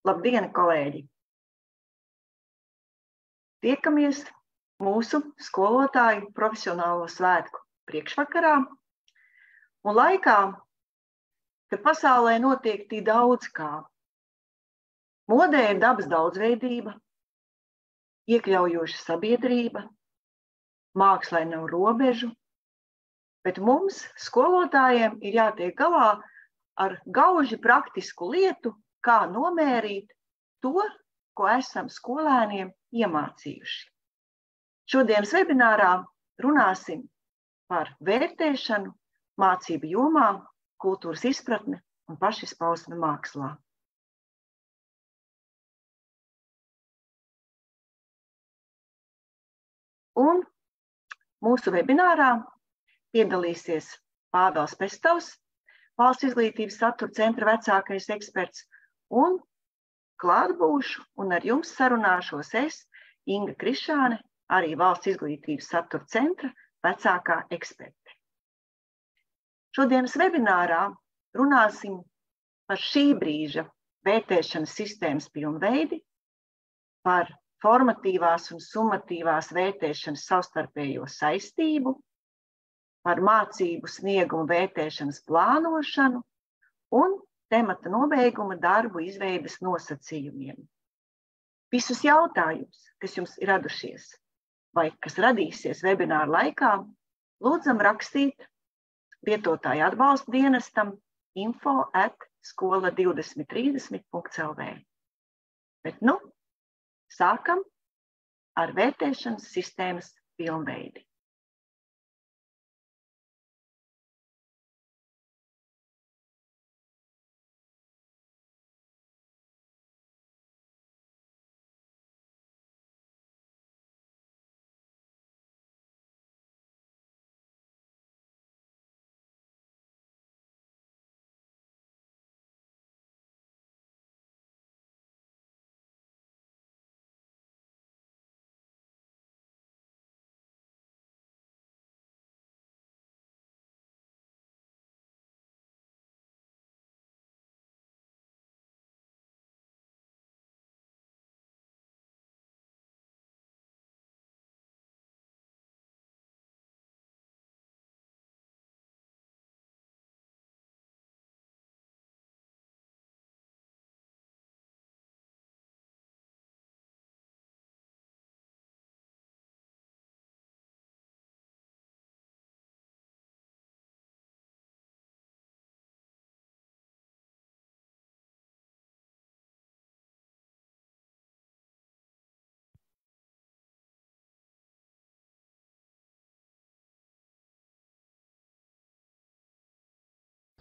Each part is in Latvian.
Labdien, kolēģi! Tiekamies mūsu skolotāju profesionālo svētku priekšvakarā un laikā, kad pasaulē notiek tik daudz kā. Modē ir dabas daudzveidība, iekļaujoša sabiedrība, mākslai nav robežu, bet mums, skolotājiem, ir jātiek galā ar gauži praktisku lietu, kā nomērīt to, ko esam skolēniem iemācījuši. Šodienas webinārā runāsim par vērtēšanu mācību jomā, kultūras izpratne un pašizpausme mākslā. Un mūsu webinārā piedalīsies Pāvels Pestovs, Valsts izglītības satura centra vecākais eksperts, un klāt būšu un ar jums sarunāšos es, Inga Krišāne, arī Valsts izglītības satura centra vecākā eksperte. Šodienas webinārā runāsim par šī brīža vērtēšanas sistēmas pilnveidi, par formatīvās un summatīvās vērtēšanas savstarpējo saistību, par mācību sniegumu vērtēšanas plānošanu un temata nobeiguma darbu izveides nosacījumiem. Visus jautājumus, kas jums ir radušies vai kas radīsies webināra laikā, lūdzam rakstīt lietotāju atbalsta dienestam info@skola2030.lv. Bet nu, sākam ar vērtēšanas sistēmas pilnveidi.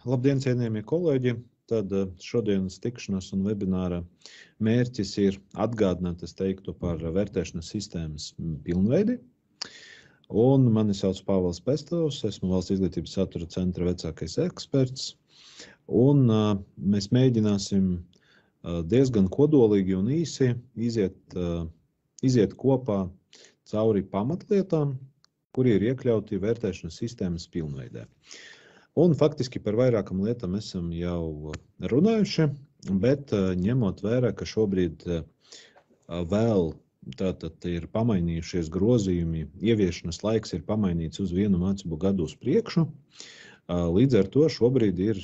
Labdien, cienījamie kolēģi! Tad šodienas tikšanās un webināra mērķis ir atgādināt, es teiktu, par vērtēšanas sistēmas pilnveidi. Un mani sauc Pāvels Pestovs, esmu Valsts izglītības satura centra vecākais eksperts. Un mēs mēģināsim diezgan kodolīgi un īsi iziet kopā cauri pamatlietām, kuri ir iekļauti vērtēšanas sistēmas pilnveidē. Un faktiski par vairākam lietām esam jau runājuši, bet ņemot vērā, ka šobrīd vēl tātad ir pamainījušies grozījumi, ieviešanas laiks ir pamainīts uz vienu mācību gadu uz priekšu, līdz ar to šobrīd ir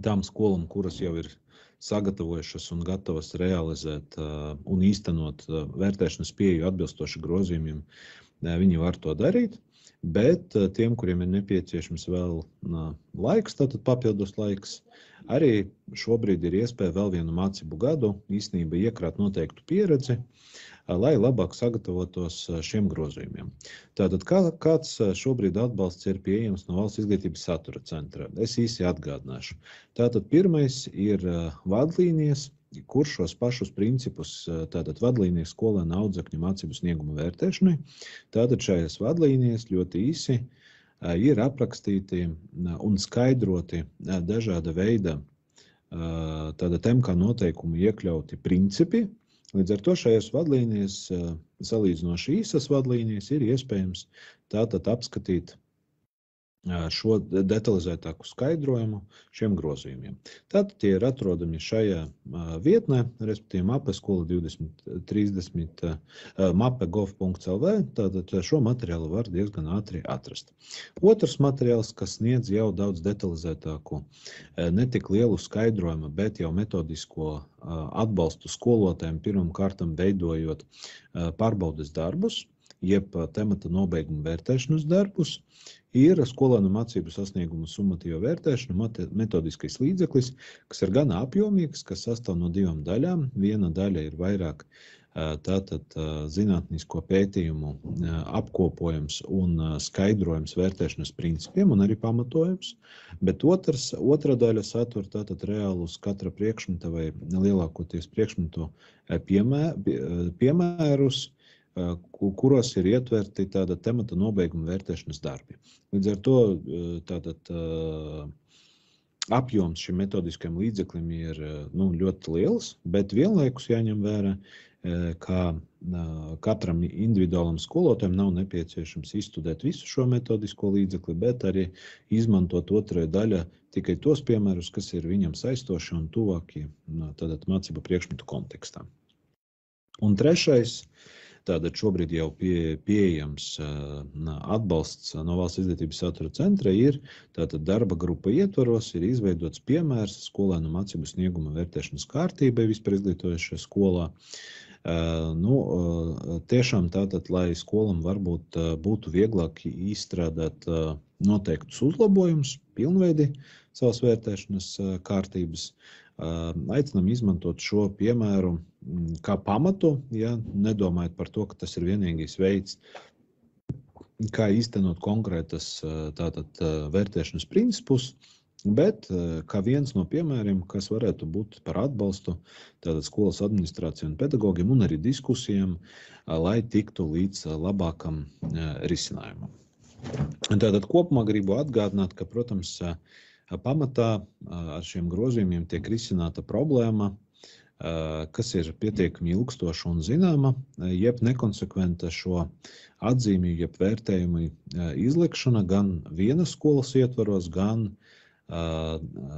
tām skolām, kuras jau ir sagatavojušas un gatavas realizēt un īstenot vērtēšanas pieeju atbilstoši grozījumiem, viņi var to darīt. Bet tiem, kuriem ir nepieciešams vēl laiks, tātad papildus laiks, arī šobrīd ir iespēja vēl vienu mācību gadu īstenībā iekrāt noteiktu pieredzi, lai labāk sagatavotos šiem grozījumiem. Tātad kāds šobrīd atbalsts ir pieejams no Valsts izglītības satura centra? Es īsi atgādināšu. Tātad pirmais ir vadlīnijas, kur šos pašus principus, tātad vadlīnijas skolēnu audzēkņu mācību sniegumu vērtēšanai. Tātad šajās vadlīnijas ļoti īsi ir aprakstīti un skaidroti dažāda veida tātad MK noteikumu iekļauti principi. Līdz ar to šajās vadlīnijas, salīdzinoši īsas vadlīnijas, ir iespējams tātad apskatīt šo detalizētāku skaidrojumu šiem grozījumiem. Tātad tie ir atrodami šajā vietnē, respektīvi mape skola 2030 mape.gov.lv, tātad šo materiālu var diezgan ātri atrast. Otrs materiāls, kas sniedz jau daudz detalizētāku, ne tik lielu skaidrojumu, bet jau metodisko atbalstu skolotājiem pirmkārtam veidojot pārbaudes darbus, jeb temata nobeiguma vērtēšanas darbus, ir skolēnu mācību sasniegumu summatīva vērtēšana, metodiskais līdzeklis, kas ir gan apjomīgs, kas sastāv no 2 daļām. Viena daļa ir vairāk tātad zinātnisko pētījumu apkopojums un skaidrojums vērtēšanas principiem un arī pamatojums, bet otra daļa satur tātad reālus katra priekšmeta vai lielākoties priekšmetu piemērus, kuros ir ietverti tāda temata nobeiguma vērtēšanas darbi. Līdz ar to tātad apjoms šim metodiskajam līdzeklim ir ļoti liels, bet vienlaikus jāņem vērā, ka katram individuālam skolotājam nav nepieciešams izstudēt visu šo metodisko līdzekli, bet arī izmantot otrajā daļā tikai tos piemērus, kas ir viņam saistoši un tuvākie tātad mācību priekšmetu kontekstā. Un trešais, tātad šobrīd jau pieejams atbalsts no Valsts izglītības satura centra ir tātad darba grupa ietvaros ir izveidots piemērs skolēnu mācību snieguma vērtēšanas kārtībai vispār izglītojošajā skolā. Tiešām tātad, lai skolam varbūt būtu vieglāk izstrādāt noteiktus uzlabojumus, pilnveidi savas vērtēšanas kārtības, aicinām izmantot šo piemēru kā pamatu, ja nedomājot par to, ka tas ir vienīgais veids, kā īstenot konkrētas tātad vērtēšanas principus, bet kā viens no piemēriem, kas varētu būt par atbalstu tātad skolas administrācijai un pedagogiem un arī diskusijām, lai tiktu līdz labākam risinājumam. Tātad kopumā gribu atgādināt, ka, protams, pamatā ar šiem grozījumiem tiek risināta problēma, kas ir pietiekami ilgstoša un zināma, jeb nekonsekventa šo atzīmju, jeb vērtējumu izlikšana gan vienas skolas ietvaros, gan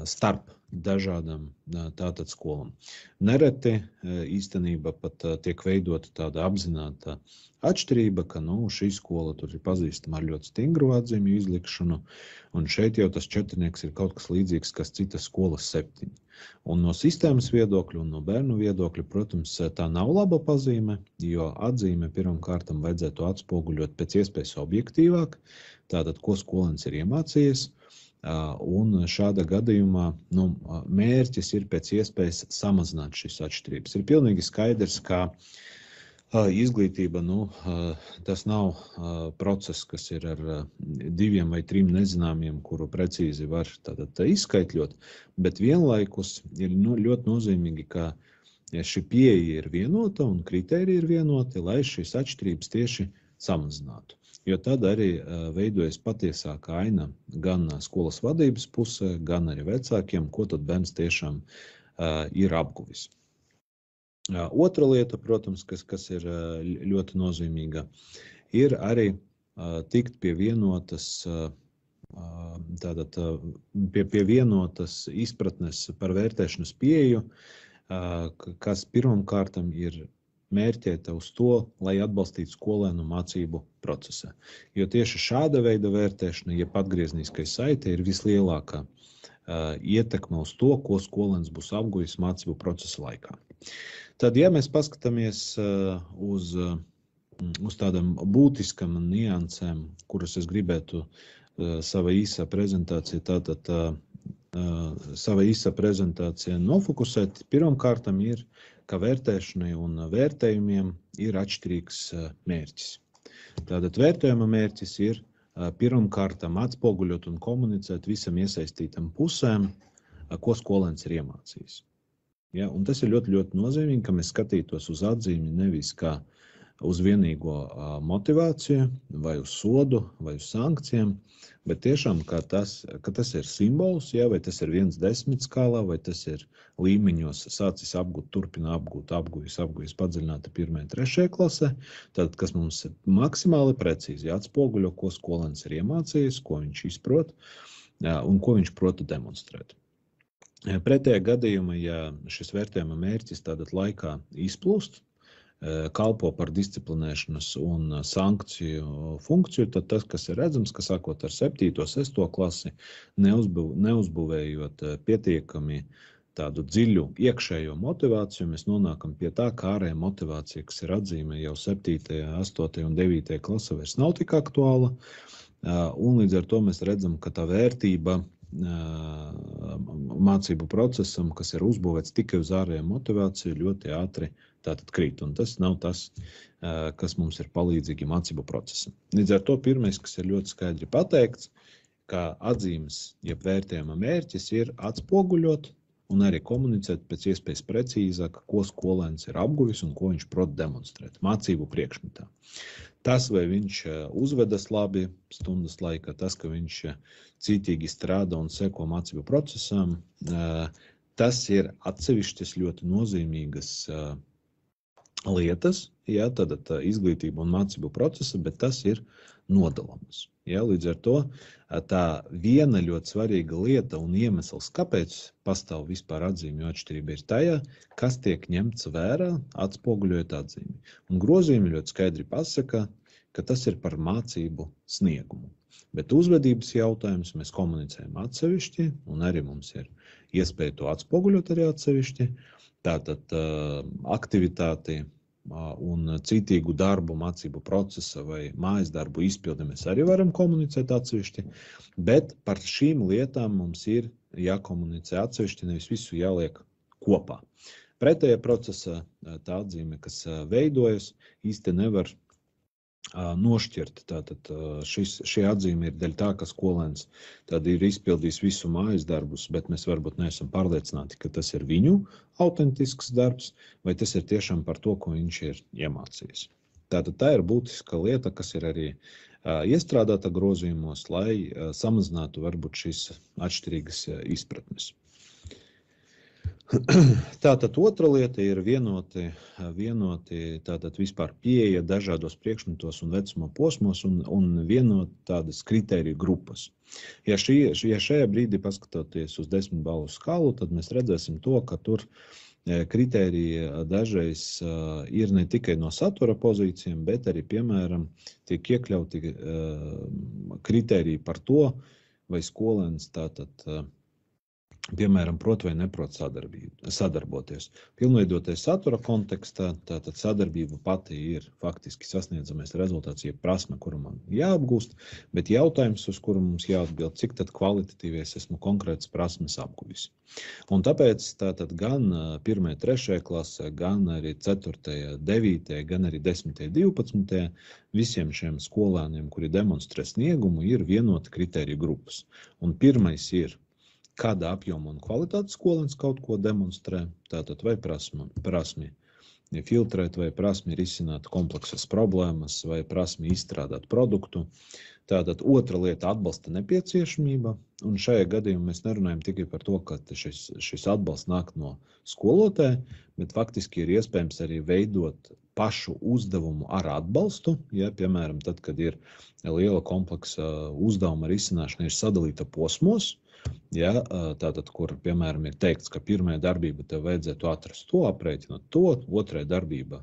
starp dažādām tātad skolām. Nereti īstenībā pat tiek veidota tāda apzināta atšķirība, ka šī skola tur ir pazīstama ar ļoti stingru atzīmju izlikšanu, un šeit jau tas 4 ir kaut kas līdzīgs, kas citas skolas 7. Un no sistēmas viedokļa un no bērnu viedokļa, protams, tā nav laba pazīme, jo atzīme pirmkārtam vajadzētu atspoguļot pēc iespējas objektīvāk, tātad, ko skolēns ir iemācījies, un šāda gadījumā mērķis ir pēc iespējas samazināt šīs atšķirības. Ir pilnīgi skaidrs, ka izglītība, tas nav process, kas ir ar 2 vai 3 nezināmiem, kuru precīzi var tātad izskaitļot, bet vienlaikus ir ļoti nozīmīgi, ka šī pieeja ir vienota un kritēriji ir vienoti, lai šīs atšķirības tieši samazinātu. Jo tad arī veidojas patiesākā aina gan skolas vadības pusē, gan arī vecākiem, ko tad bērns tiešām ir apguvis. Otra lieta, protams, kas ir ļoti nozīmīga, ir arī tikt pie vienotas, pie vienotas izpratnes par vērtēšanas pieeju, kas pirmkārtam ir mērķēta uz to, lai atbalstītu skolēnu mācību procesā. Jo tieši šāda veida vērtēšana, jeb atgriezniskai saite, ir vislielākā ietekme uz to, ko skolēns būs apguvis mācību procesa laikā. Tad, ja mēs paskatāmies uz tādām būtiskām niansēm, kuras es gribētu sava īsā prezentācija nofokusēt, pirmkārtam ir, ka vērtēšanai un vērtējumiem ir atšķirīgs mērķis. Tātad vērtējuma mērķis ir pirmkārtam atspoguļot un komunicēt visam iesaistītam pusēm, ko skolēns ir iemācījis. Ja, un tas ir ļoti, ļoti nozīmīgi, ka mēs skatītos uz atzīmi nevis kā uz vienīgo motivāciju, vai uz sodu, vai uz sankcijām, bet tiešām, ka tas ir simbols, ja, vai tas ir 1–10 skālā, vai tas ir līmeņos sācis apgūt, turpina apgūjis padziļināti 1. 3. klasē, tad, kas mums ir maksimāli precīzi atspoguļo, ko skolēns ir iemācījies, ko viņš izprot un ko viņš prot demonstrēt. Pretējā gadījumā, ja šis vērtējuma mērķis tātad laikā izplūst, kalpo par disciplinēšanas un sankciju funkciju, tad tas, kas ir redzams, ka sākot ar 7. 6. klasi, neuzbūvējot pietiekami tādu dziļu iekšējo motivāciju, mēs nonākam pie tā, ka ārējā motivācija, kas ir atzīme jau 7., 8. un 9. klase, vairs nav tik aktuāla, un līdz ar to mēs redzam, ka tā vērtība mācību procesam, kas ir uzbūvēts tikai uz ārējo motivāciju, ļoti ātri tātad krīt, un tas nav tas, kas mums ir palīdzīgi mācību procesam. Līdz ar to pirmais, kas ir ļoti skaidri pateikts, ka atzīmes, jeb vērtējuma mērķis ir atspoguļot un arī komunicēt pēc iespējas precīzāk, ko skolēns ir apguvis un ko viņš prot demonstrēt mācību priekšmetā. Tas, vai viņš uzvedas labi stundas laikā, tas, ka viņš cītīgi strādā un seko mācību procesam, tas ir atsevišķas ļoti nozīmīgas lietas, ja, tad izglītība un mācību procesa, bet tas ir nodalāms. Ja, līdz ar to tā viena ļoti svarīga lieta un iemesls, kāpēc pastāv vispār atzīmju atšķirība, ir tajā, kas tiek ņemts vērā, atspoguļojot atzīmi. Un grozījumi ļoti skaidri pasaka, ka tas ir par mācību sniegumu. Bet uzvedības jautājumus mēs komunicējam atsevišķi, un arī mums ir iespēja to atspoguļot arī atsevišķi. Tātad aktivitāti un citīgu darbu mācību procesa vai mājas darbu izpildi mēs arī varam komunicēt atsevišķi, bet par šīm lietām mums ir jākomunicē atsevišķi, nevis visu jāliek kopā. Pretējā procesa tā atzīme, kas veidojas, īsti nevar nošķirt. Tātad šī atzīme ir dēļ tā, ka skolēns tad ir izpildījis visu mājas darbus, bet mēs varbūt neesam pārliecināti, ka tas ir viņu autentisks darbs, vai tas ir tiešām par to, ko viņš ir iemācījis. Tātad tā ir būtiska lieta, kas ir arī iestrādāta grozījumos, lai samazinātu varbūt šīs atšķirīgas izpratnes. Tātad otra lieta ir vienoti tātad vispār pieeja dažādos priekšmetos un vecuma posmos un vienot tādas kritēriju grupas. Ja šajā brīdī paskatoties uz 10 balvu skalu, tad mēs redzēsim to, ka tur kritēriji dažreiz ir ne tikai no satura pozīcijām, bet arī, piemēram, tiek iekļauti kritēriji par to, vai skolēns tātad piemēram, prot vai neprot sadarboties. Pilnveidoties satura kontekstā, tātad sadarbība pati ir faktiski sasniedzamais rezultāts, ja prasme, kuru man jāapgūst, bet jautājums, uz kuru mums jāatbild, cik tad kvalitatīvi es esmu konkrētas prasmes apguvis. Un tāpēc tātad gan 1. 3. klasē, gan arī 4. 9. gan arī 10. 12. visiem šiem skolēniem, kuri demonstrē sniegumu, ir vienota kritērija grupas. Un pirmais ir, kādā apjoma un kvalitātes skolēns kaut ko demonstrē, tātad vai prasmi filtrēt, vai prasmi risināt kompleksas problēmas, vai prasmi izstrādāt produktu. Tātad otra lieta atbalsta nepieciešamība, un šajā gadījumā mēs nerunājam tikai par to, ka šis atbalsts nāk no skolotāja, bet faktiski ir iespējams arī veidot pašu uzdevumu ar atbalstu, ja, piemēram, tad, kad ir liela kompleksa uzdevuma risināšana ir sadalīta posmos, ja, tātad, kur, piemēram, ir teikts, ka pirmajā darbība tev vajadzētu atrast to, aprēķināt to, otrajā darbībā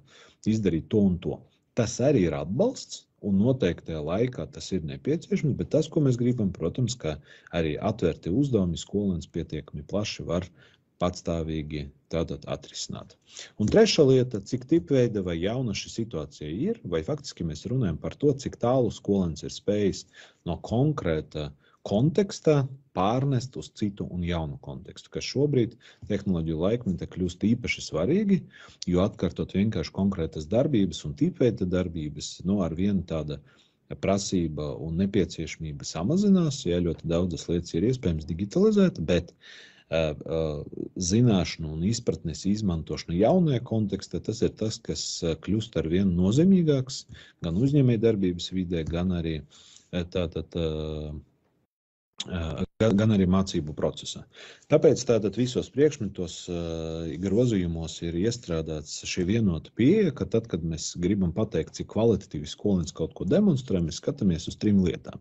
izdarīt to un to. Tas arī ir atbalsts, un noteiktajā laikā tas ir nepieciešams, bet tas, ko mēs gribam, protams, ka arī atvērti uzdevumi skolēns pietiekami plaši var patstāvīgi tātad atrisināt. Un trešā lieta, cik tipveida vai jauna šī situācija ir, vai faktiski mēs runājam par to, cik tālu skolēns ir spējis no konkrēta kontekstā pārnest uz citu un jaunu kontekstu, kas šobrīd tehnoloģiju laikmetā kļūst īpaši svarīgi, jo atkārtot vienkārši konkrētas darbības un tipveida darbības, ar vienu tāda prasība un nepieciešamība samazinās, ja ļoti daudzas lietas ir iespējams digitalizēt, bet zināšanu un izpratnes izmantošanu jaunajā kontekstā, tas ir tas, kas kļūst ar vien nozīmīgāks gan uzņēmējdarbības vidē, gan arī gan arī mācību procesā. Tāpēc tātad visos priekšmetos grozījumos ir iestrādāts šī vienota pieeja, ka tad, kad mēs gribam pateikt, cik kvalitatīvi skolēns kaut ko demonstrē, mēs skatāmies uz 3 lietām.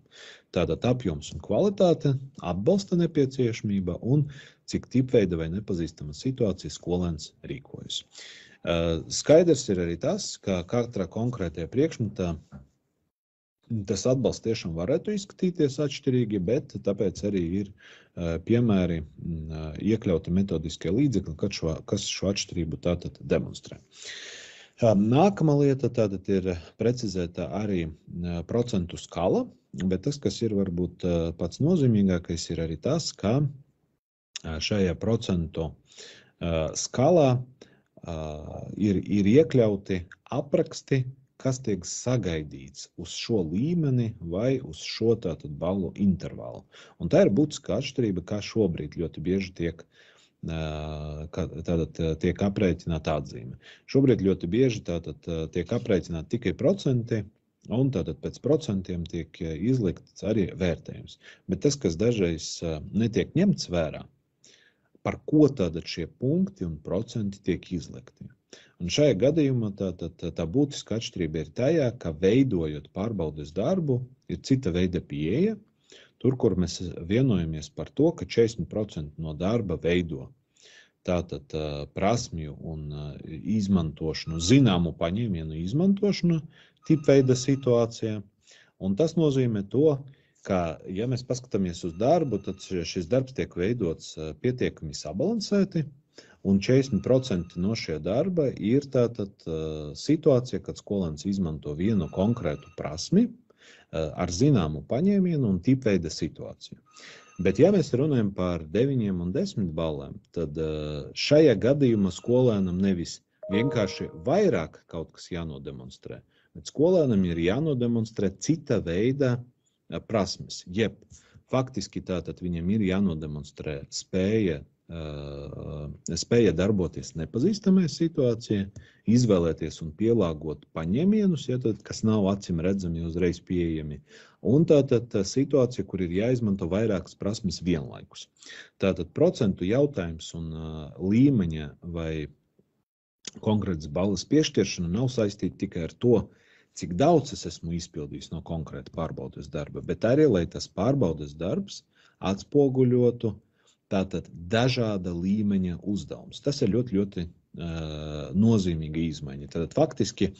Tātad apjoms un kvalitāte, atbalsta nepieciešamība un cik tipveida vai nepazīstama situācija skolēns rīkojas. Skaidrs ir arī tas, ka katrā konkrētajā priekšmetā tas atbalsts tiešām varētu izskatīties atšķirīgi, bet tāpēc arī ir piemēri iekļauti metodiskie līdzekļi, kas šo atšķirību tātad demonstrē. Nākamā lieta tātad ir precizēta arī procentu skala, bet tas, kas ir varbūt pats nozīmīgākais, ir arī tas, ka šajā procentu skalā ir iekļauti apraksti, kas tiek sagaidīts uz šo līmeni vai uz šo tātad ballu intervālu. Un tā ir būtiska atšķirība, kā šobrīd ļoti bieži tiek aprēķināta atzīme. Šobrīd ļoti bieži tātad tiek aprēķināti tikai procenti, un tātad pēc procentiem tiek izlikts arī vērtējums. Bet tas, kas dažreiz netiek ņemts vērā, par ko tātad šie punkti un procenti tiek izlikti. Un šajā gadījumā tā būtiska atšķirība ir tajā, ka veidojot pārbaudes darbu, ir cita veida pieeja, tur, kur mēs vienojamies par to, ka 40% no darba veido tātad prasmju un izmantošanu, zināmu paņēmienu izmantošanu tipveida situācijā. Un tas nozīmē to, ka, ja mēs paskatāmies uz darbu, tad šis darbs tiek veidots pietiekami sabalansēti, un 40% no šie darba ir tātad situācija, kad skolēns izmanto vienu konkrētu prasmi ar zināmu paņēmienu un tipveida situāciju. Bet, ja mēs runājam par 9 un 10 ballēm, tad šajā gadījumā skolēnam nevis vienkārši vairāk kaut kas jānodemonstrē, bet skolēnam ir jānodemonstrē cita veida prasmes. Jeb, faktiski tātad viņam ir jānodemonstrē spēja darboties nepazīstamajā situācijā, izvēlēties un pielāgot paņēmienus, kas nav acīm redzami uzreiz pieejami, un tātad situācija, kur ir jāizmanto vairākas prasmes vienlaikus. Tātad procentu jautājums un līmeņa vai konkrētas balles piešķiršana nav saistīta tikai ar to, cik daudz es esmu izpildījis no konkrēta pārbaudes darba, bet arī, lai tas pārbaudes darbs atspoguļotu tātad dažāda līmeņa uzdevums. Tas ir ļoti nozīmīga izmaiņa. Tātad faktiski,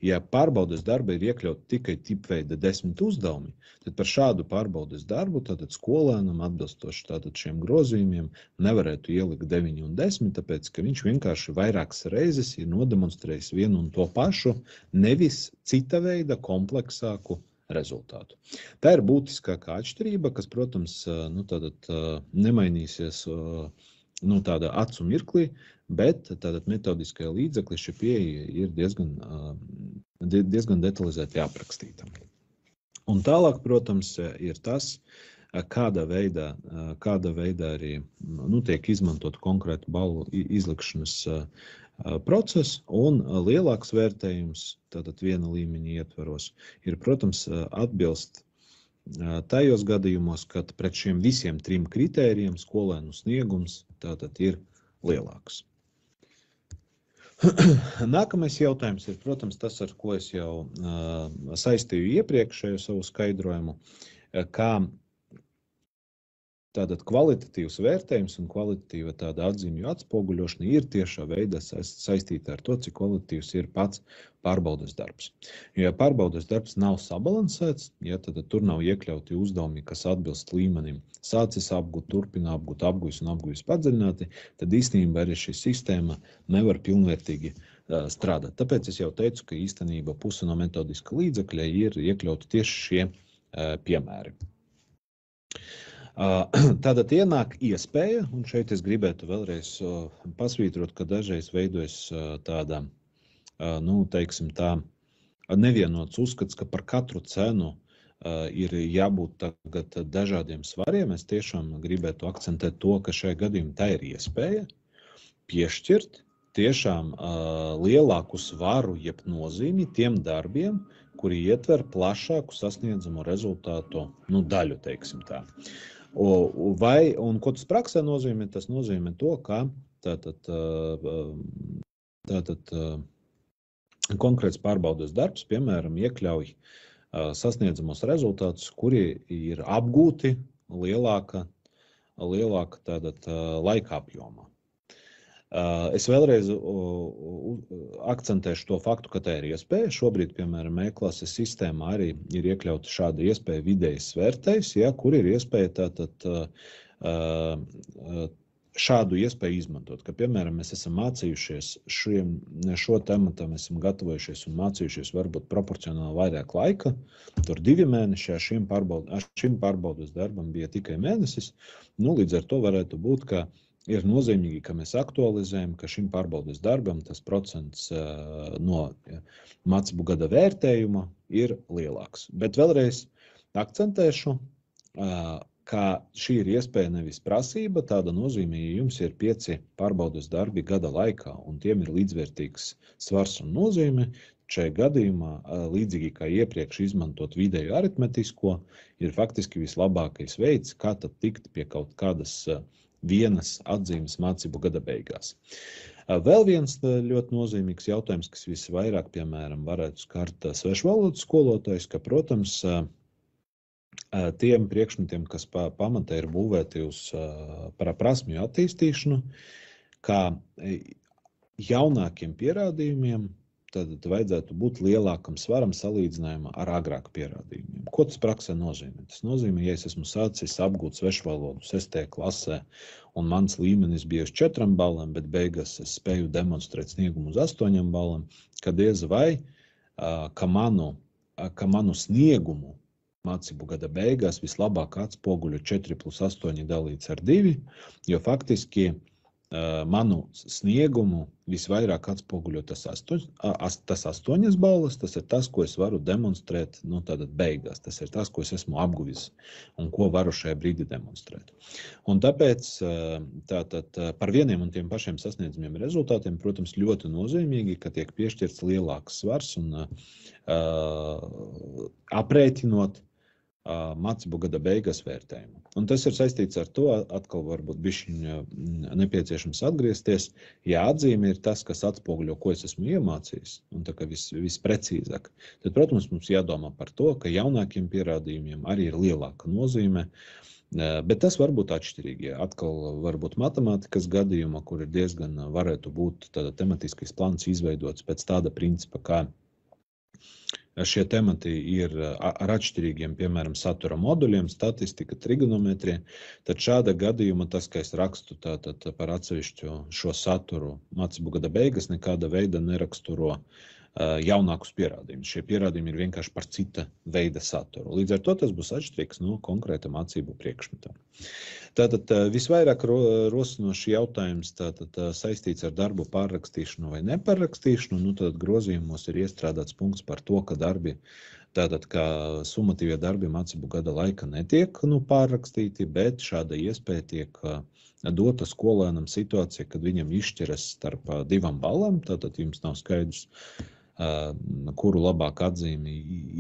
ja pārbaudes darba ir iekļaut tikai tipveida 10 uzdevumi, tad par šādu pārbaudes darbu tātad skolēnam atbilstoši tātad šiem grozījumiem nevarētu ielikt 9 un 10, tāpēc, ka viņš vienkārši vairākas reizes ir nodemonstrējis vienu un to pašu, nevis cita veida kompleksāku rezultātu. Tā ir būtiskākā atšķirība, kas, protams, nemainīsies tādā acu mirklī, bet tātad metodiskajā līdzeklī šī pieeja ir diezgan detalizēti aprakstīta. Un tālāk, protams, ir tas, kādā veidā arī tiek izmantot konkrētu balvu izlikšanas process un lielāks vērtējums, tātad viena līmeņa ietvaros, ir, protams, atbilst tajos gadījumos, kad pret šiem visiem 3 kritērijiem skolēnu sniegums tātad ir lielāks. Nākamais jautājums ir, protams, tas, ar ko es jau saistīju iepriekšējo savu skaidrojumu, kā tātad kvalitatīvs vērtējums un kvalitatīva tāda atzīmju atspoguļošana ir tiešā veidā saistīta ar to, cik kvalitatīvs ir pats pārbaudes darbs. Ja pārbaudes darbs nav sabalansēts, tad tur nav iekļauti uzdevumi, kas atbilst līmenim sācis apgūt, turpina apgūt, apgūjis un apgūjis padziļināti, tad īstenībā arī šī sistēma nevar pilnvērtīgi strādāt. Tāpēc es jau teicu, ka īstenībā puse no metodiska līdzekļa ir iekļauti tieši šie piemēri. Tātad ienāk iespēja, un šeit es gribētu vēlreiz pasvītrot, ka dažreiz veidojas tāda, teiksim tā, nevienots uzskats, ka par katru cenu ir jābūt tagad dažādiem svariem. Es tiešām gribētu akcentēt to, ka šajā gadījumā tā ir iespēja piešķirt tiešām lielāku svaru jeb nozīmi tiem darbiem, kuri ietver plašāku sasniedzamo rezultātu daļu, teiksim tā. Un ko tas praksē nozīmē? Tas nozīmē to, ka tātad konkrēts pārbaudes darbs, piemēram, iekļauj sasniedzamos rezultātus, kuri ir apgūti lielāka laika apjomā. Es vēlreiz akcentēšu to faktu, ka tā ir iespēja. Šobrīd, piemēram, e-klases sistēmā arī ir iekļauta šāda iespēja vidējs vērtējs, kur ir iespēja šādu iespēju izmantot. Ka, piemēram, mēs esam mācījušies šo tematu, mēs esam gatavojušies un mācījušies varbūt proporcionāli vairāk laika. Tur 2 mēneši, šim pārbaudes darbam bija tikai mēnesis. Līdz ar to varētu būt, ka ir nozīmīgi, ka mēs aktualizējam, ka šim pārbaudes darbam tas procents no mācību gada vērtējuma ir lielāks. Bet vēlreiz akcentēšu, ka šī ir iespēja nevis prasība, tāda nozīmē, ja jums ir 5 pārbaudes darbi gada laikā un tiem ir līdzvērtīgs svars un nozīme, šajā gadījumā, līdzīgi kā iepriekš izmantot vidēju aritmetisko, ir faktiski vislabākais veids, kā tad tikt pie kaut kādas vienas atzīmes mācību gada beigās. Vēl viens ļoti nozīmīgs jautājums, kas visvairāk, piemēram, varētu skart svešvalodu skolotājus, ka, protams, tiem priekšmetiem, kas pamatā ir būvēti uz prasmju attīstīšanu, kā jaunākiem pierādījumiem, tad vajadzētu būt lielākam svaram salīdzinājumā ar agrāku pierādījumiem. Ko tas praksē nozīmē? Tas nozīmē, ja es esmu sācis apgūt svešvalodu 6. klasē un mans līmenis bija uz 4 balām, bet beigās es spēju demonstrēt sniegumu uz 8 balām, kad diez vai, ka manu sniegumu mācību gada beigās vislabāk atspoguļo 4+8 dalīts ar 2, jo faktiski manu sniegumu visvairāk atspoguļo tas 8 balvas, tas ir tas, ko es varu demonstrēt tātad beigās. Tas ir tas, ko es esmu apguvis un ko varu šajā brīdī demonstrēt. Un tāpēc par vieniem un tiem pašiem sasniedzamiem rezultātiem, protams, ļoti nozīmīgi, ka tiek piešķirts lielāks svars un aprēķinot mācību gada beigas vērtējumu. Un tas ir saistīts ar to, atkal varbūt bišķiņ nepieciešams atgriezties, ja atzīme ir tas, kas atspoguļo, ko es esmu iemācījis, un tā kā visprecīzāk, tad, protams, mums jādomā par to, ka jaunākiem pierādījumiem arī ir lielāka nozīme, bet tas var būt atšķirīgi. Atkal varbūt matemātikas gadījumā, kur ir diezgan varētu būt tāda tematiskais plāns izveidots pēc tāda principa, kā šie temati ir ar atšķirīgiem, piemēram, satura moduļiem, statistika, trigonometrija, tad šāda gadījuma tas, ka es rakstu par atsevišķu šo saturu mācību gada beigas, nekāda veida neraksturo jaunākus pierādījumus. Šie pierādījumi ir vienkārši par cita veida saturu. Līdz ar to tas būs atšķirīgs no konkrēta mācību priekšmeta. Tātad visvairāk rosinošs jautājums saistīts ar darbu pārrakstīšanu vai nepārrakstīšanu. Tad grozījumos ir iestrādāts punkts par to, ka darbi, tātad kā summatīvie darbi mācību gada laika netiek pārrakstīti, bet šāda iespēja tiek dota skolēnam situācija, kad viņam izšķiras starp 2 balām, tātad jums nav skaidrs, kuru labāk atzīmi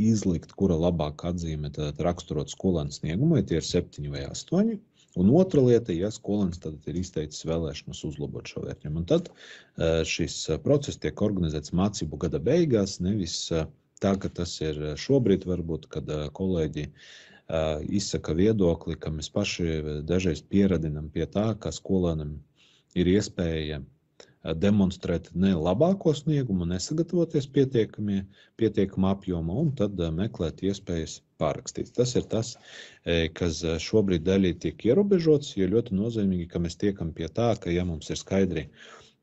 izlikt, kura labāk atzīme raksturot skolēnu sniegumai, tie ir 7 vai 8. Un otra lieta, ja skolēns tad ir izteicis vēlēšanos uzlabot šo vērtējumu. Un tad šis process tiek organizēts mācību gada beigās, nevis tā, ka tas ir šobrīd varbūt, kad kolēģi izsaka viedokli, ka mēs paši dažreiz pieradinam pie tā, ka skolēnam ir iespēja demonstrēt ne labāko sniegumu, nesagatavoties pietiekama apjoma un tad meklēt iespējas pārrakstīt. Tas ir tas, kas šobrīd daļai tiek ierobežots, jo ļoti nozīmīgi, ka mēs tiekam pie tā, ka ja mums ir skaidri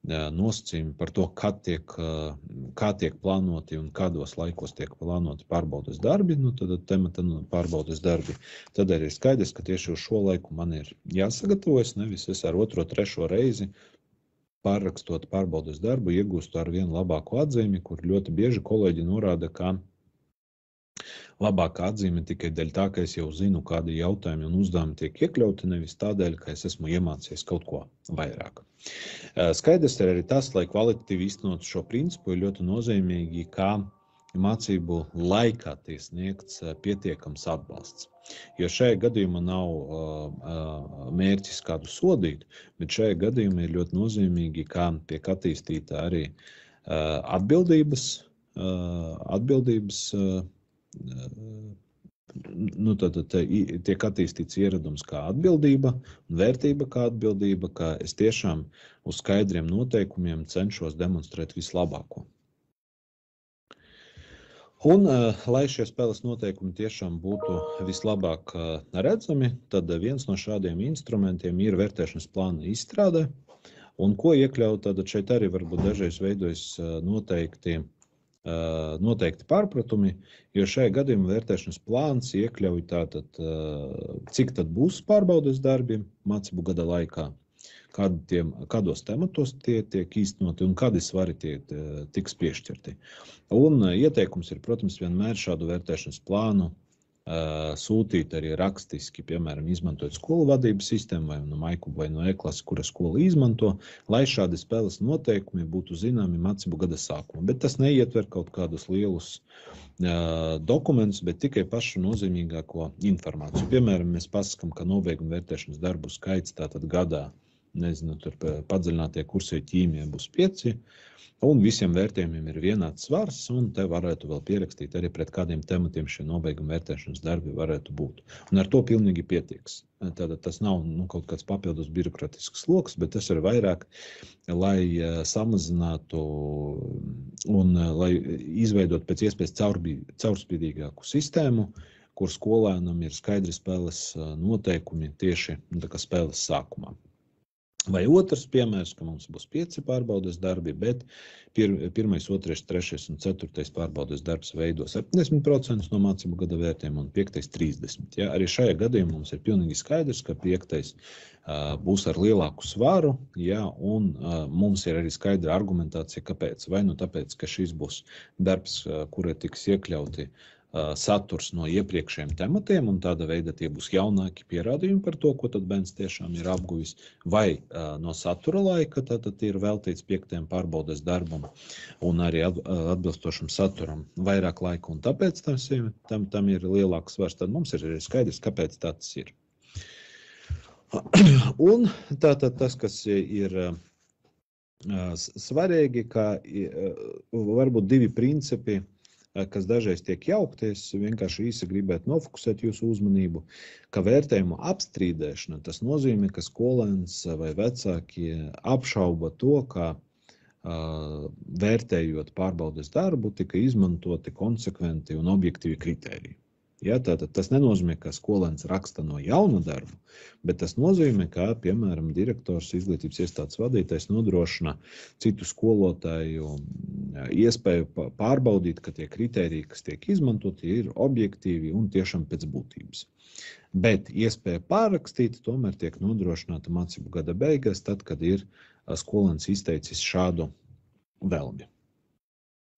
nosacījumi par to, kā tiek plānoti un kādos laikos tiek plānoti pārbaudes darbi, tad temata pārbaudes darbi, tad arī ir skaidrs, ka tieši uz šo laiku man ir jāsagatavojas, nevis es ar 2., 3. reizi pārrakstot pārbaudes darbu, iegūstu ar vienu labāku atzīmi, kur ļoti bieži kolēģi norāda, ka Labākā atzīme tikai dēļ tā, ka es jau zinu, kādi jautājumi un uzdevumi tiek iekļauti, nevis tādēļ, ka es esmu iemācījies kaut ko vairāk. Skaidrs ir arī tas, lai kvalitatīvi īstenotu šo principu, ir ļoti nozīmīgi, kā mācību laikā tiek sniegts pietiekams atbalsts. Jo šajā gadījumā nav mērķis kādu sodīt, bet šajā gadījumā ir ļoti nozīmīgi, kā tiek attīstīta arī atbildības tad tiek attīstīts ieradums kā atbildība un vērtība kā atbildība, ka es tiešām uz skaidriem noteikumiem cenšos demonstrēt vislabāko. Un, lai šie spēles noteikumi tiešām būtu vislabāk redzami, tad viens no šādiem instrumentiem ir vērtēšanas plāna izstrāde. Un ko iekļaut, tad šeit arī varbūt dažreiz veidojas noteikti pārpratumi, jo šajā gadījumā vērtēšanas plāns iekļauj tātad, cik tad būs pārbaudes darbi mācību gada laikā, kādos tematos tie tiek īstenoti un kādi svari tiks piešķirti. Un ieteikums ir, protams, vienmēr šādu vērtēšanas plānu sūtīt arī rakstiski, piemēram, izmantojot skolu vadības sistēmu vai no Maiku vai no e-klasi, kura skola izmanto, lai šādi spēles noteikumi būtu zināmi mācību gada sākumā. Bet tas neietver kaut kādus lielus dokumentus, bet tikai pašu nozīmīgāko informāciju. Piemēram, mēs pasakām, ka nobeiguma vērtēšanas darbu skaits tātad gadā, tur padziļinātie kursē ķīmijā būs 5, un visiem vērtējumiem ir vienāds svars, un te varētu vēl pierakstīt arī pret kādiem tematiem šie nobeiguma vērtēšanas darbi varētu būt. Un ar to pilnīgi pietieks. Tātad tas nav kaut kāds papildus birokratisks sloks, bet tas ir vairāk, lai samazinātu un lai izveidot pēc iespējas caurspīdīgāku sistēmu, kur skolēnam ir skaidri spēles noteikumi tieši spēles sākumā. Vai otrs piemērs, ka mums būs 5 pārbaudes darbi, bet 1., 2., 3. un 4. pārbaudes darbs veido 70% no mācību gada vērtējuma un 5. 30%. Ja? Arī šajā gadījumā mums ir pilnīgi skaidrs, ka 5. būs ar lielāku svaru, ja? Un mums ir arī skaidra argumentācija, kāpēc. Vai tāpēc, ka šis būs darbs, kura tiks iekļauti saturs no iepriekšējiem tematiem, un tāda veida tie būs jaunāki pierādījumi par to, ko tad bērns tiešām ir apguvis, vai no satura laika, tātad ir veltīts 5. pārbaudes darbam, un arī atbilstošam saturam vairāk laika, un tāpēc tam ir lielāks svars, tad mums ir arī skaidrs, kāpēc tas ir. Un tātad tas, kas ir svarīgi, ka varbūt 2 principi, kas dažreiz tiek jaukti, es vienkārši īsi gribētu nofokusēt jūsu uzmanību, ka vērtējumu apstrīdēšana, tas nozīmē, ka skolēns vai vecāki apšauba to, ka vērtējot pārbaudes darbu, tika izmantoti konsekventi un objektīvi kritēriji. Ja, tātad tas nenozīmē, ka skolēns raksta no jauna darbu, bet tas nozīmē, ka, piemēram, direktors, izglītības iestādes vadītājs nodrošina citu skolotāju iespēju pārbaudīt, ka tie kritēriji, kas tiek izmantoti, ir objektīvi un tiešām pēc būtības. Bet iespēja pārrakstīt tomēr tiek nodrošināta mācību gada beigās, tad, kad ir skolēns izteicis šādu vēlmi.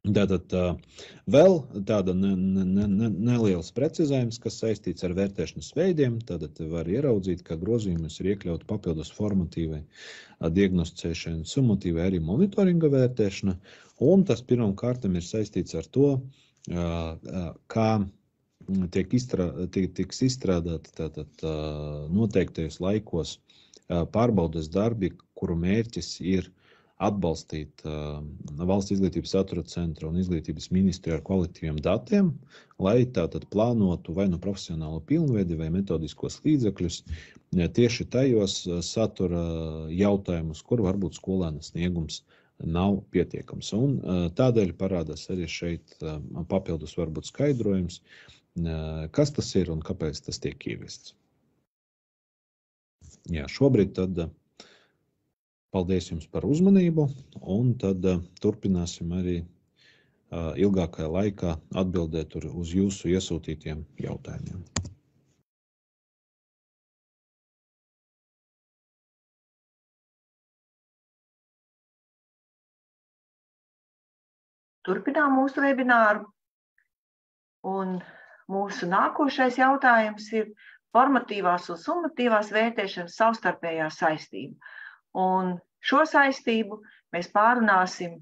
Tātad vēl tāda neliels precizējums, kas saistīts ar vērtēšanas veidiem, tātad var ieraudzīt, ka grozījumus ir iekļaut papildus formatīvai diagnosticēšanai, summatīvai arī monitoringa vērtēšana, un tas pirmām kārtām ir saistīts ar to, kā tiks izstrādāti tātad noteiktajos laikos pārbaudes darbi, kuru mērķis ir atbalstīt Valsts izglītības satura centra un izglītības ministriju ar kvalitatīviem datiem, lai tātad plānotu vai nu profesionālu pilnveidi vai metodiskos līdzekļus tieši tajos satura jautājumus, kur varbūt skolēna sniegums nav pietiekams. Un tādēļ parādās arī šeit papildus varbūt skaidrojums, kas tas ir un kāpēc tas tiek ieviests. Jā, šobrīd tad paldies jums par uzmanību, un tad turpināsim arī ilgākajā laikā atbildēt uz jūsu iesūtītiem jautājumiem. Turpinām mūsu webināru, Un mūsu nākošais jautājums ir formatīvās un summatīvās vērtēšanas savstarpējā saistība. Un šo saistību mēs pārunāsim,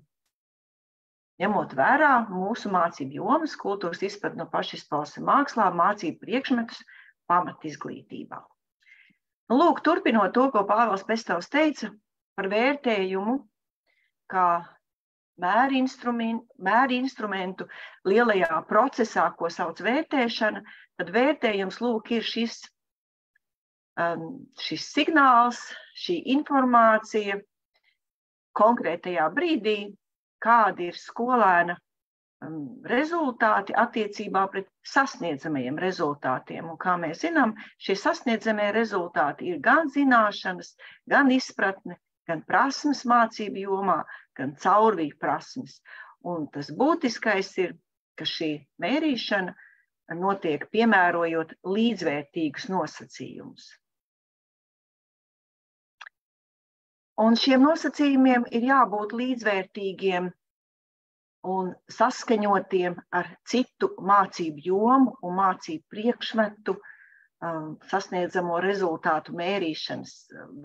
ņemot vērā mūsu mācību jomas, kultūras izpratni un pašizpausme mākslā, mācību priekšmetus pamatizglītībā. Nu, lūk, turpinot to, ko Pāvils Pestovs teica par vērtējumu, kā mēri instrumentu lielajā procesā, ko sauc vērtēšana, tad vērtējums, lūk, ir šis signāls, šī informācija konkrētajā brīdī, kādi ir skolēna rezultāti attiecībā pret sasniedzamajiem rezultātiem. Un, kā mēs zinām, šie sasniedzamie rezultāti ir gan zināšanas, gan izpratne, gan prasmes mācību jomā, gan caurvīju prasmes. Un tas būtiskais ir, ka šī mērīšana notiek piemērojot līdzvērtīgus nosacījumus. Un šiem nosacījumiem ir jābūt līdzvērtīgiem un saskaņotiem ar citu mācību jomu un mācību priekšmetu sasniedzamo rezultātu mērīšanas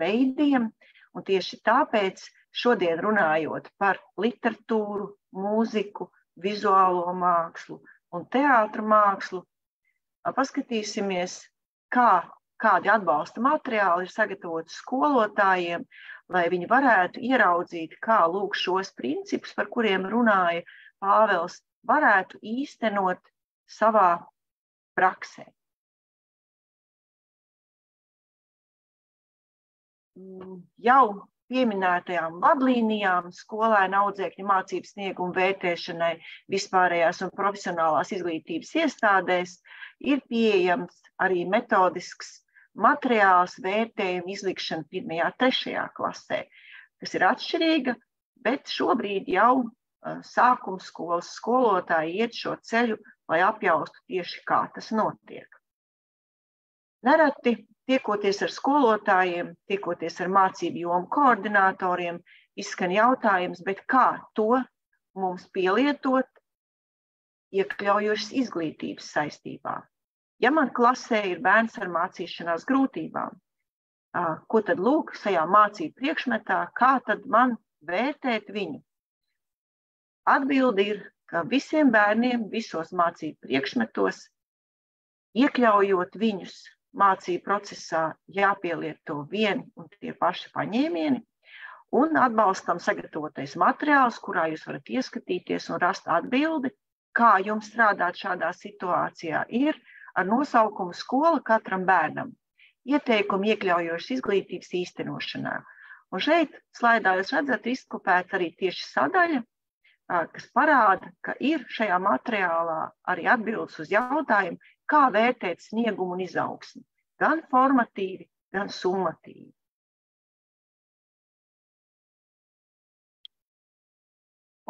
veidiem. Un tieši tāpēc šodien runājot par literatūru, mūziku, vizuālo mākslu un teātra mākslu, paskatīsimies, kādi atbalsta materiāli ir sagatavoti skolotājiem, lai viņi varētu ieraudzīt, kā lūk šos principus, par kuriem runāja Pāvils, varētu īstenot savā praksē. Jau pieminētajām vadlīnijām skolēnu audzēkņu mācību sniegumu vērtēšanai vispārējās un profesionālās izglītības iestādēs ir pieejams arī metodisks materiāls vērtējumu izlikšana 1. un 3. klasē, kas ir atšķirīga, bet šobrīd jau sākuma skolas skolotāji iet šo ceļu, lai apjaustu tieši, kā tas notiek. Nereti tiekoties ar skolotājiem, tiekoties ar mācību jomu koordinatoriem, izskan jautājums, bet kā to mums pielietot iekļaujošas izglītības saistībā? Ja man klasē ir bērns ar mācīšanās grūtībām, ko tad lūk šajā mācību priekšmetā, kā tad man vērtēt viņu? Atbilde ir, ka visiem bērniem visos mācību priekšmetos, iekļaujot viņus mācību procesā, jāpielieto vieni un tie paši paņēmieni, un atbalstam sagatavotais materiāls, kurā jūs varat ieskatīties un rast atbildi, kā jums strādāt šādā situācijā, ir ar nosaukumu Skola katram bērnam. Ieteikumi iekļaujošas izglītības īstenošanā. Un šeit slaidā jūs redzat izkopēta arī tieši sadaļa, kas parāda, ka ir šajā materiālā arī atbildes uz jautājumu, kā vērtēt sniegumu un izaugsmi, gan formatīvi, gan summatīvi.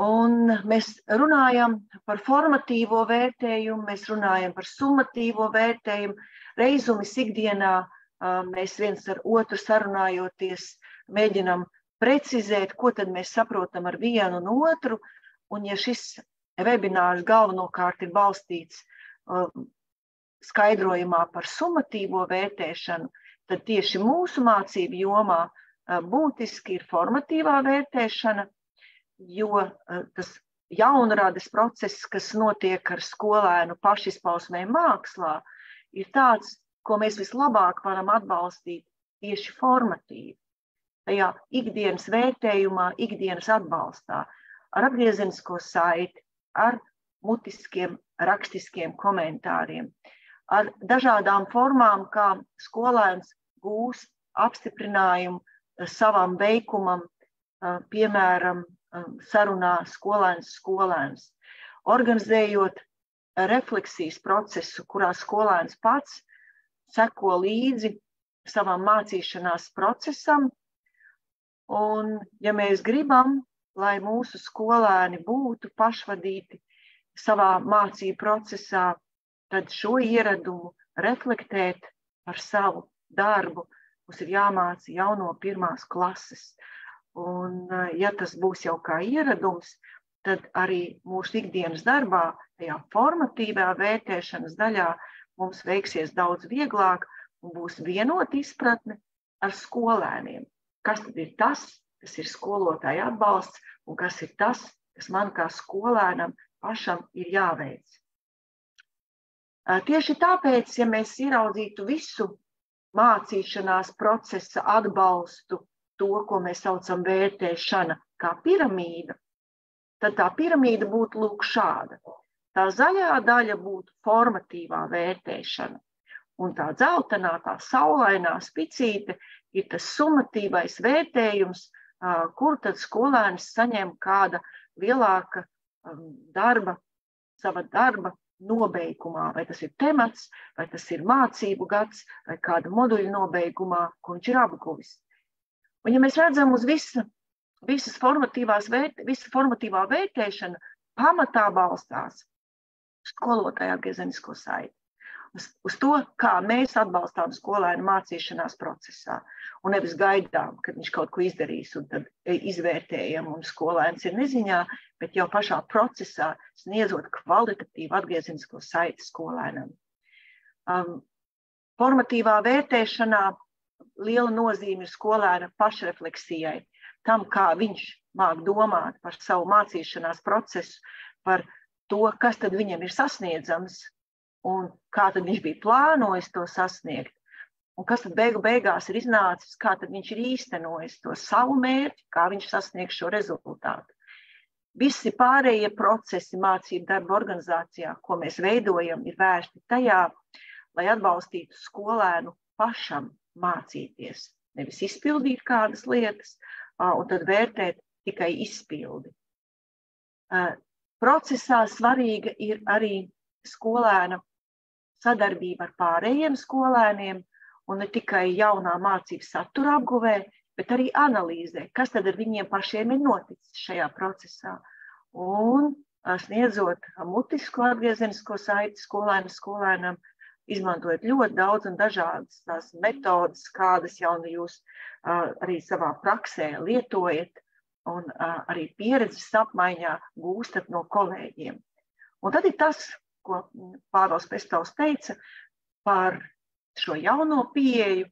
Un mēs runājam par formatīvo vērtējumu, mēs runājam par summatīvo vērtējumu. Reizumis ikdienā mēs viens ar otru sarunājoties, mēģinam precizēt, ko tad mēs saprotam ar vienu un otru. Un ja šis webinārs galvenokārt ir balstīts skaidrojumā par summatīvo vērtēšanu, tad tieši mūsu mācību jomā būtiski ir formatīvā vērtēšana, jo tas jaunradas process, kas notiek ar skolēnu pašizpausmē mākslā, ir tāds, ko mēs vislabāk varam atbalstīt tieši formatīvi. Tajā ikdienas vērtējumā, ikdienas atbalstā, ar atgriezenisko saiti, ar mutiskiem, rakstiskiem komentāriem, ar dažādām formām, kā skolēns gūst apstiprinājumu savam veikumam, piemēram, sarunā skolēns, organizējot refleksijas procesu, kurā skolēns pats seko līdzi savam mācīšanās procesam. Un, ja mēs gribam, lai mūsu skolēni būtu pašvadīti savā mācību procesā, tad šo ieradumu reflektēt par savu darbu mums ir jāmāca jau no 1. klases. Un, ja tas būs jau kā ieradums, tad arī mūsu ikdienas darbā, tajā formatīvā vērtēšanas daļā, mums veiksies daudz vieglāk un būs vienota izpratne ar skolēniem. Kas tad ir tas, kas ir skolotāja atbalsts, un kas ir tas, kas man kā skolēnam pašam ir jāveic. Tieši tāpēc, ja mēs ieraudzītu visu mācīšanās procesa atbalstu, to, ko mēs saucam vērtēšana kā piramīda, tad tā piramīda būtu lūk šāda. Tā zaļā daļa būtu formatīvā vērtēšana, un tā dzeltenā, tā saulainā spicīte ir tas summatīvais vērtējums, kur tad skolēns saņem kāda lielāka sava darba nobeigumā, vai tas ir temats, vai tas ir mācību gads, vai kāda moduļa nobeigumā, ko viņš ir apguvis. Un ja mēs redzam uz visa formatīvā vērtēšana pamatā balstās skolotāja atgriezenisko saiti. Uz to, kā mēs atbalstām skolēnu mācīšanās procesā. Un nevis gaidām, kad viņš kaut ko izdarīs, un tad izvērtējam, un skolēns ir neziņā, bet jau pašā procesā sniedzot kvalitatīvu atgriezenisko saiti skolēnam. Formatīvā vērtēšanā liela nozīme ir skolēna pašrefleksijai, tam, kā viņš māk domāt par savu mācīšanās procesu, par to, kas tad viņam ir sasniedzams, un kā tad viņš bija plānojis to sasniegt, un kas tad beigās ir iznācis, kā tad viņš ir īstenojis to savu mērķi, kā viņš sasniegs šo rezultātu. Visi pārējie procesi mācību darba organizācijā, ko mēs veidojam, ir vērsti tajā, lai atbalstītu skolēnu pašam mācīties, nevis izpildīt kādas lietas, un tad vērtēt tikai izpildi. Procesā svarīga ir arī skolēna sadarbība ar pārējiem skolēniem, un ne tikai jaunā mācību satura apguvē, bet arī analīzē, kas tad ar viņiem pašiem ir noticis šajā procesā. Un sniedzot mutisku atgriezenisko saiti skolēnam, izmantojot ļoti daudz un dažādas tās metodas, kādas jau jūs arī savā praksē lietojat, un arī pieredzes apmaiņā gūstat no kolēģiem. Un tad ir tas, ko Pāvils Pestovs teica par šo jauno pieeju,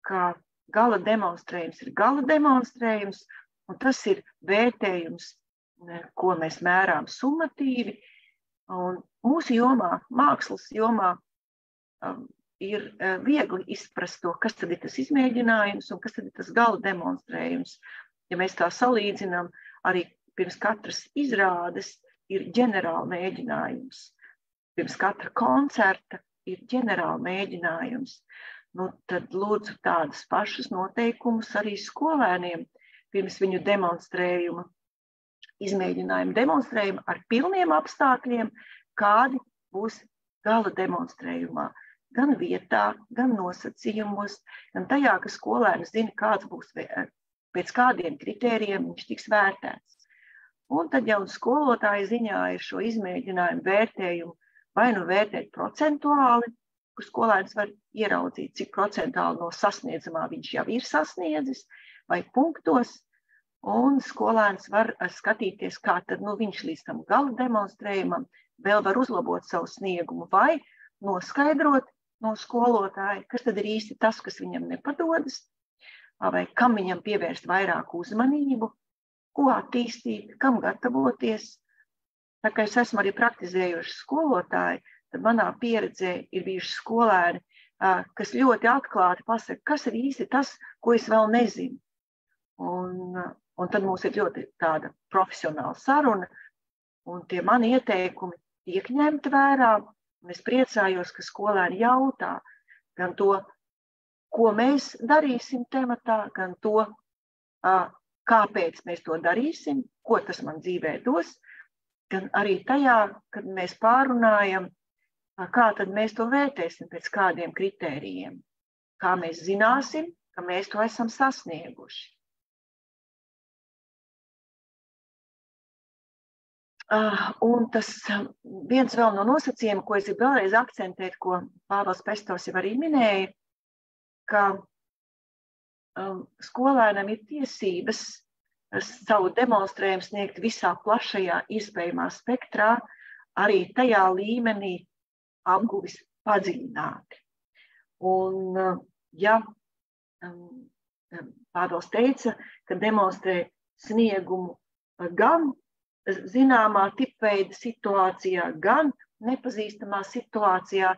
ka gala demonstrējums ir gala demonstrējums, un tas ir vērtējums, ko mēs mērām summatīvi. Un mūsu jomā, mākslas jomā, ir viegli izprast to, kas tad ir tas izmēģinājums un kas tad ir tas gala demonstrējums. Ja mēs tā salīdzinām, arī pirms katras izrādes ir ģenerāla mēģinājums. Pirms katra koncerta ir ģenerāla mēģinājums. Nu, tad lūdzu tādas pašas noteikumus arī skolēniem pirms viņu demonstrējuma, izmēģinājuma demonstrējuma ar pilniem apstākļiem, kādi būs gala demonstrējumā. Gan vietā, gan nosacījumos, gan tajā, ka skolēns zina, kāds būs, pēc kādiem kritērijiem viņš tiks vērtēts. Un tad jau skolotāja ziņā ir šo izmēģinājumu vērtējumu vai nu vērtēt procentuāli, kur skolēns var ieraudzīt, cik procentāli no sasniedzamā viņš jau ir sasniedzis, vai punktos, un skolēns var skatīties, kā tad viņš līdz tam gala demonstrējumam vēl var uzlabot savu sniegumu, vai noskaidrot no skolotāja, kas tad ir īsti tas, kas viņam nepadodas, vai kam viņam pievērst vairāk uzmanību, ko attīstīt, kam gatavoties. Tā kā es esmu arī praktizējuši skolotāji, tad manā pieredzē ir bijuši skolēni, kas ļoti atklāti pasaka, kas ir īsti tas, ko es vēl nezinu. Un tad mums ir ļoti tāda profesionāla saruna, un tie mani ieteikumi tiek ņemti vērā, un es priecājos, ka skolēni jautā gan to, ko mēs darīsim tematā, gan to, kāpēc mēs to darīsim, ko tas man dzīvē dos, gan arī tajā, kad mēs pārunājam, kā tad mēs to vērtēsim pēc kādiem kritērijiem, kā mēs zināsim, ka mēs to esam sasnieguši. Un tas viens vēl no nosacījumiem, ko es gribu vēlreiz akcentēt, ko Pāvils Pestovs jau arī minēja, ka skolēnam ir tiesības savu demonstrējumu sniegt visā plašajā iespējamā spektrā, arī tajā līmenī apguvis padziļināti. Un, ja Pāvils teica, ka demonstrē sniegumu gan zināmā tipveida situācijā, gan nepazīstamā situācijā,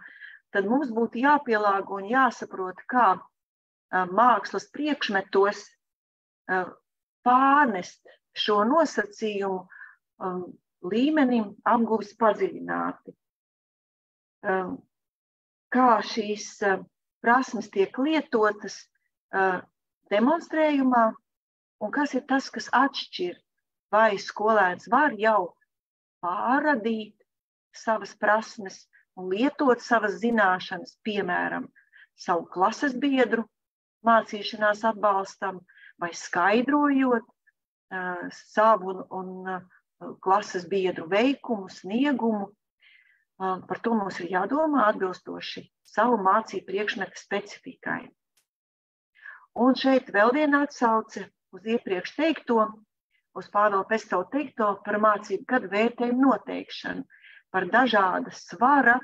tad mums būtu jāpielāgo un jāsaprot, kā mākslas priekšmetos pārnest šo nosacījumu līmenim apguvis padziļināti. Kā šīs prasmes tiek lietotas demonstrējumā, un kas ir tas, kas atšķir, vai skolēns var jau pārradīt savas prasmes un lietot savas zināšanas, piemēram, savu klases biedru mācīšanās atbalstam, vai skaidrojot savu un klases biedru veikumu, sniegumu. Par to mums ir jādomā atbilstoši savu mācību priekšmetu specifikai. Un šeit vēl viena atsauce uz iepriekš teikto, uz Pāvila Pestovu teikto par mācību gadu vērtējumu noteikšanu, par dažāda svara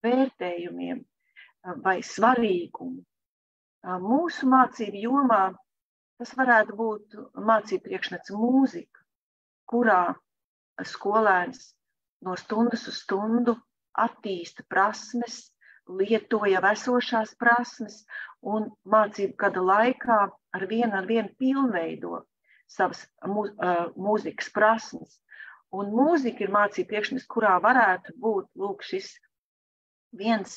vērtējumiem vai svarīgumu. Mūsu mācību jomā tas varētu būt mācību priekšmets mūzika, kurā skolēns no stundas uz stundu attīsta prasmes, lietoja esošās prasmes un mācību gada laikā ar vienu pilnveido savas mūzikas prasmes. Un mūzika ir mācību priekšmets, kurā varētu būt šis viens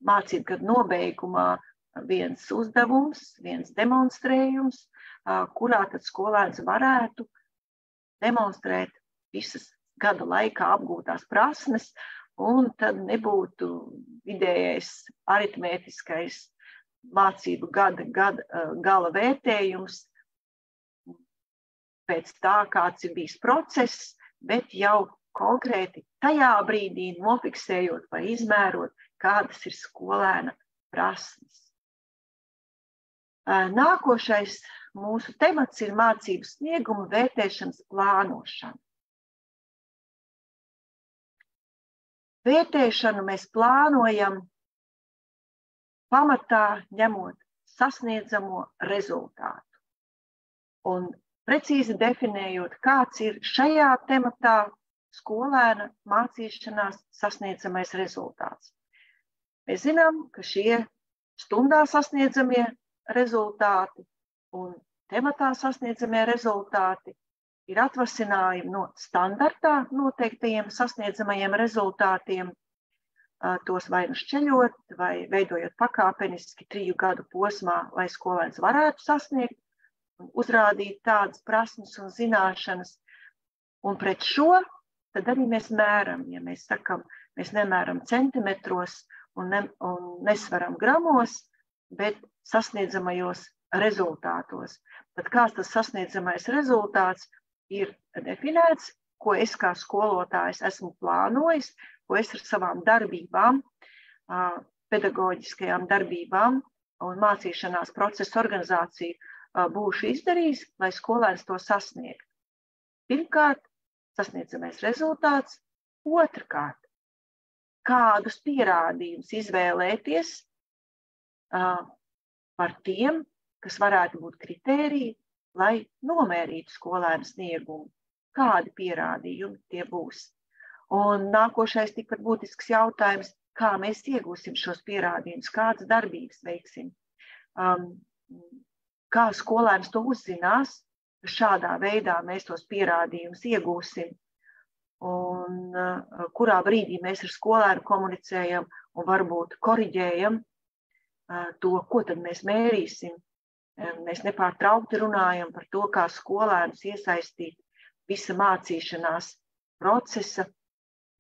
mācību gada nobeigumā viens uzdevums, viens demonstrējums, kurā tad skolēns varētu demonstrēt visas gada laikā apgūtās prasmes, un tad nebūtu vidējais aritmētiskais mācību gala vērtējums pēc tā, kāds ir bijis process, bet jau konkrēti tajā brīdī nofiksējot vai izmērot, kādas ir skolēna prasmes. Nākošais mūsu temats ir mācību snieguma vērtēšanas plānošana. Vērtēšanu mēs plānojam pamatā ņemot sasniedzamo rezultātu un precīzi definējot, kāds ir šajā tematā skolēna mācīšanās sasniedzamais rezultāts. Mēs zinām, ka šie stundā sasniedzamie rezultāti un tematā sasniedzamie rezultāti ir atvasinājumi no standartā noteiktajiem sasniedzamajiem rezultātiem, tos vai nu šķeļot, vai veidojot pakāpeniski 3 gadu posmā, lai skolēns varētu sasniegt un uzrādīt tādas prasmes un zināšanas. Un pret šo tad arī mēs mēram, ja mēs sakam, mēs nemēram centimetros un nesvaram gramos, bet sasniedzamajos rezultātos. Tad kāds tas sasniedzamais rezultāts ir definēts, ko es kā skolotājs esmu plānojis, ko es ar savām darbībām, pedagoģiskajām darbībām un mācīšanās procesu organizāciju būšu izdarījis, lai skolēns to sasniegtu. Pirmkārt, sasniedzamais rezultāts. Otrkārt, kādus pierādījumus izvēlēties par tiem, kas varētu būt kritēriji, lai nomērītu skolēnu sniegumu. Kādi pierādījumi tie būs? Un nākošais tikpat būtisks jautājums, kā mēs iegūsim šos pierādījumus, kādas darbības veiksim, kā skolēns to uzzinās, ka šādā veidā mēs tos pierādījumus iegūsim, un kurā brīdī mēs ar skolēnu komunicējam un varbūt koriģējam to, ko tad mēs mērīsim. Mēs nepārtraukti runājam par to, kā skolēnus iesaistīt visa mācīšanās procesa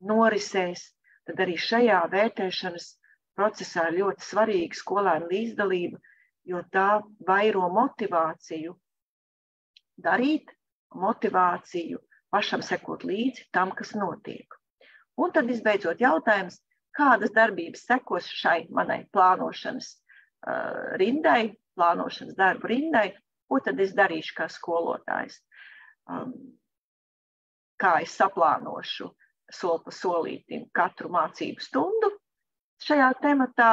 norisēs. Tad arī šajā vērtēšanas procesā ir ļoti svarīga skolēnu līdzdalība, jo tā vairo motivāciju darīt, motivāciju pašam sekot līdzi tam, kas notiek. Un tad visbeidzot jautājums, kādas darbības sekos šai manai plānošanas rindai, plānošanas darbu rindai, ko tad es darīšu kā skolotājs, kā es saplānošu soli pa solītim katru mācību stundu šajā tematā,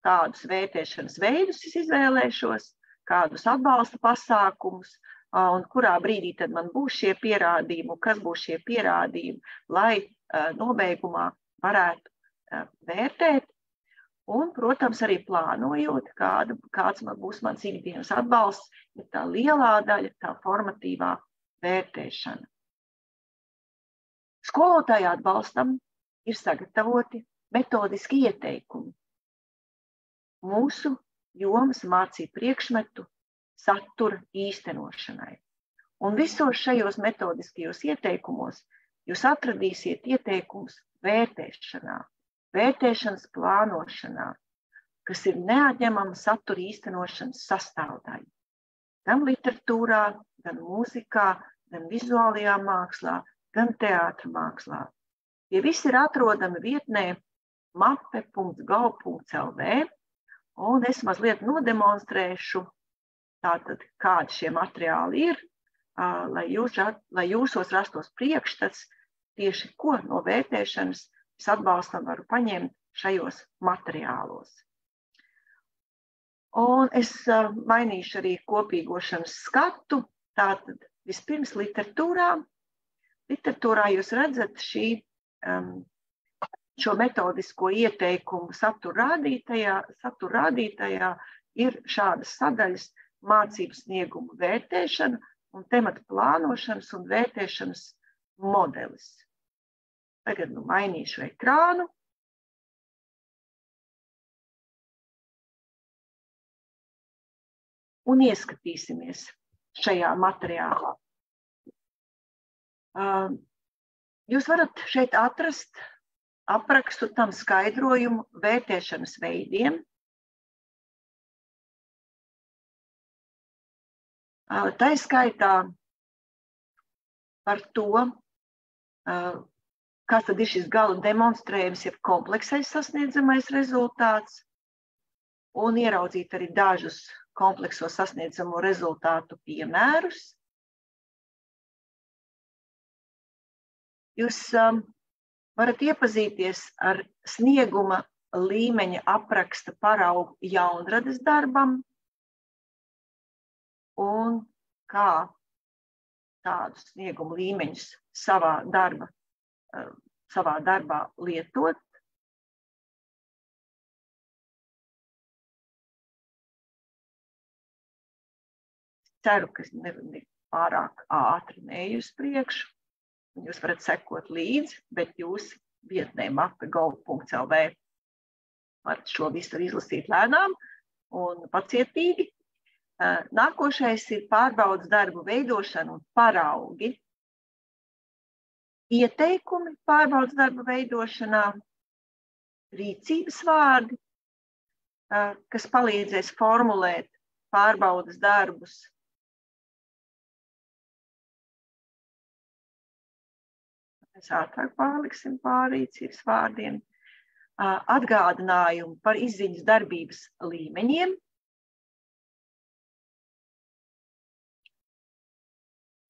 kādus vērtēšanas veidus es izvēlēšos, kādus atbalsta pasākumus, un kurā brīdī tad man būs šie pierādījumi, kas būs šie pierādījumi, lai nobeigumā varētu vērtēt. Un, protams, arī plānojot, kāds būs mans ikdienas atbalsts, ir tā lielā daļa, tā formatīvā vērtēšana. Skolotāju atbalstam ir sagatavoti metodiski ieteikumi mūsu jomas mācību priekšmetu satura īstenošanai. Un visos šajos metodiskajos ieteikumos jūs atradīsiet ieteikumus vērtēšanā, vērtēšanas plānošanā, kas ir neatņemama satura īstenošanas sastāvdaļa. Gan literatūrā, gan mūzikā, gan vizuālajā mākslā, gan teātra mākslā. Tie visi ir atrodami vietnē mape.gov.lv, un es mazliet nodemonstrēšu, tātad, kādi šie materiāli ir, lai jūsos rastos priekšstats tieši ko no vērtēšanas es atbalstam varu paņemt šajos materiālos. Un es mainīšu arī kopīgošanas skatu. Tātad vispirms literatūrā. Literatūrā jūs redzat šo metodisko ieteikumu satura rādītājā ir šādas sadaļas mācību sniegumu vērtēšana un temata plānošanas un vērtēšanas modelis. Tagad mainīšu ekrānu. Un ieskatīsimies šajā materiālā. Jūs varat šeit atrast aprakstu tam skaidrojumu vērtēšanas veidiem. Tā skaitā par to, kas tad ir šis gala demonstrējums, jeb kompleksais sasniedzamais rezultāts, un ieraudzīt arī dažus komplekso sasniedzamo rezultātu piemērus. Jūs varat iepazīties ar snieguma līmeņa apraksta paraugu jaunradas darbam un kā tādus snieguma līmeņus savā darbā lietot. Ceru, ka ne pārāk ātri neju uz priekšu. Jūs varat sekot līdzi, bet jūs vietnē mape.gov.lv varat šo visu izlasīt lēnām un pacietīgi. Nākošais ir pārbaudas darbu veidošana un paraugi. Ieteikumi pārbaudas darbu veidošanā, rīcības vārdi, kas palīdzēs formulēt pārbaudas darbus. Mēs ātrāk pārliksim pār rīcības vārdiem. Atgādinājumu par izziņas darbības līmeņiem.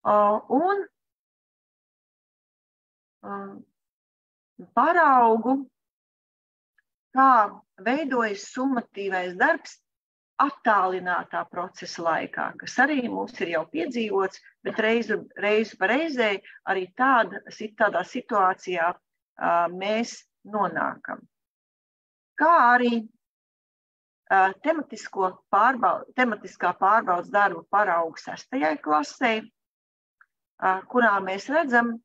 Un paraugu, kā veidojas summatīvais darbs attālinātā procesa laikā, kas arī mums ir jau piedzīvots, bet reizi pa reizē arī tādā situācijā mēs nonākam. Kā arī tematiskā pārbaudas darbu paraugu 6. klasē, kurā mēs redzam,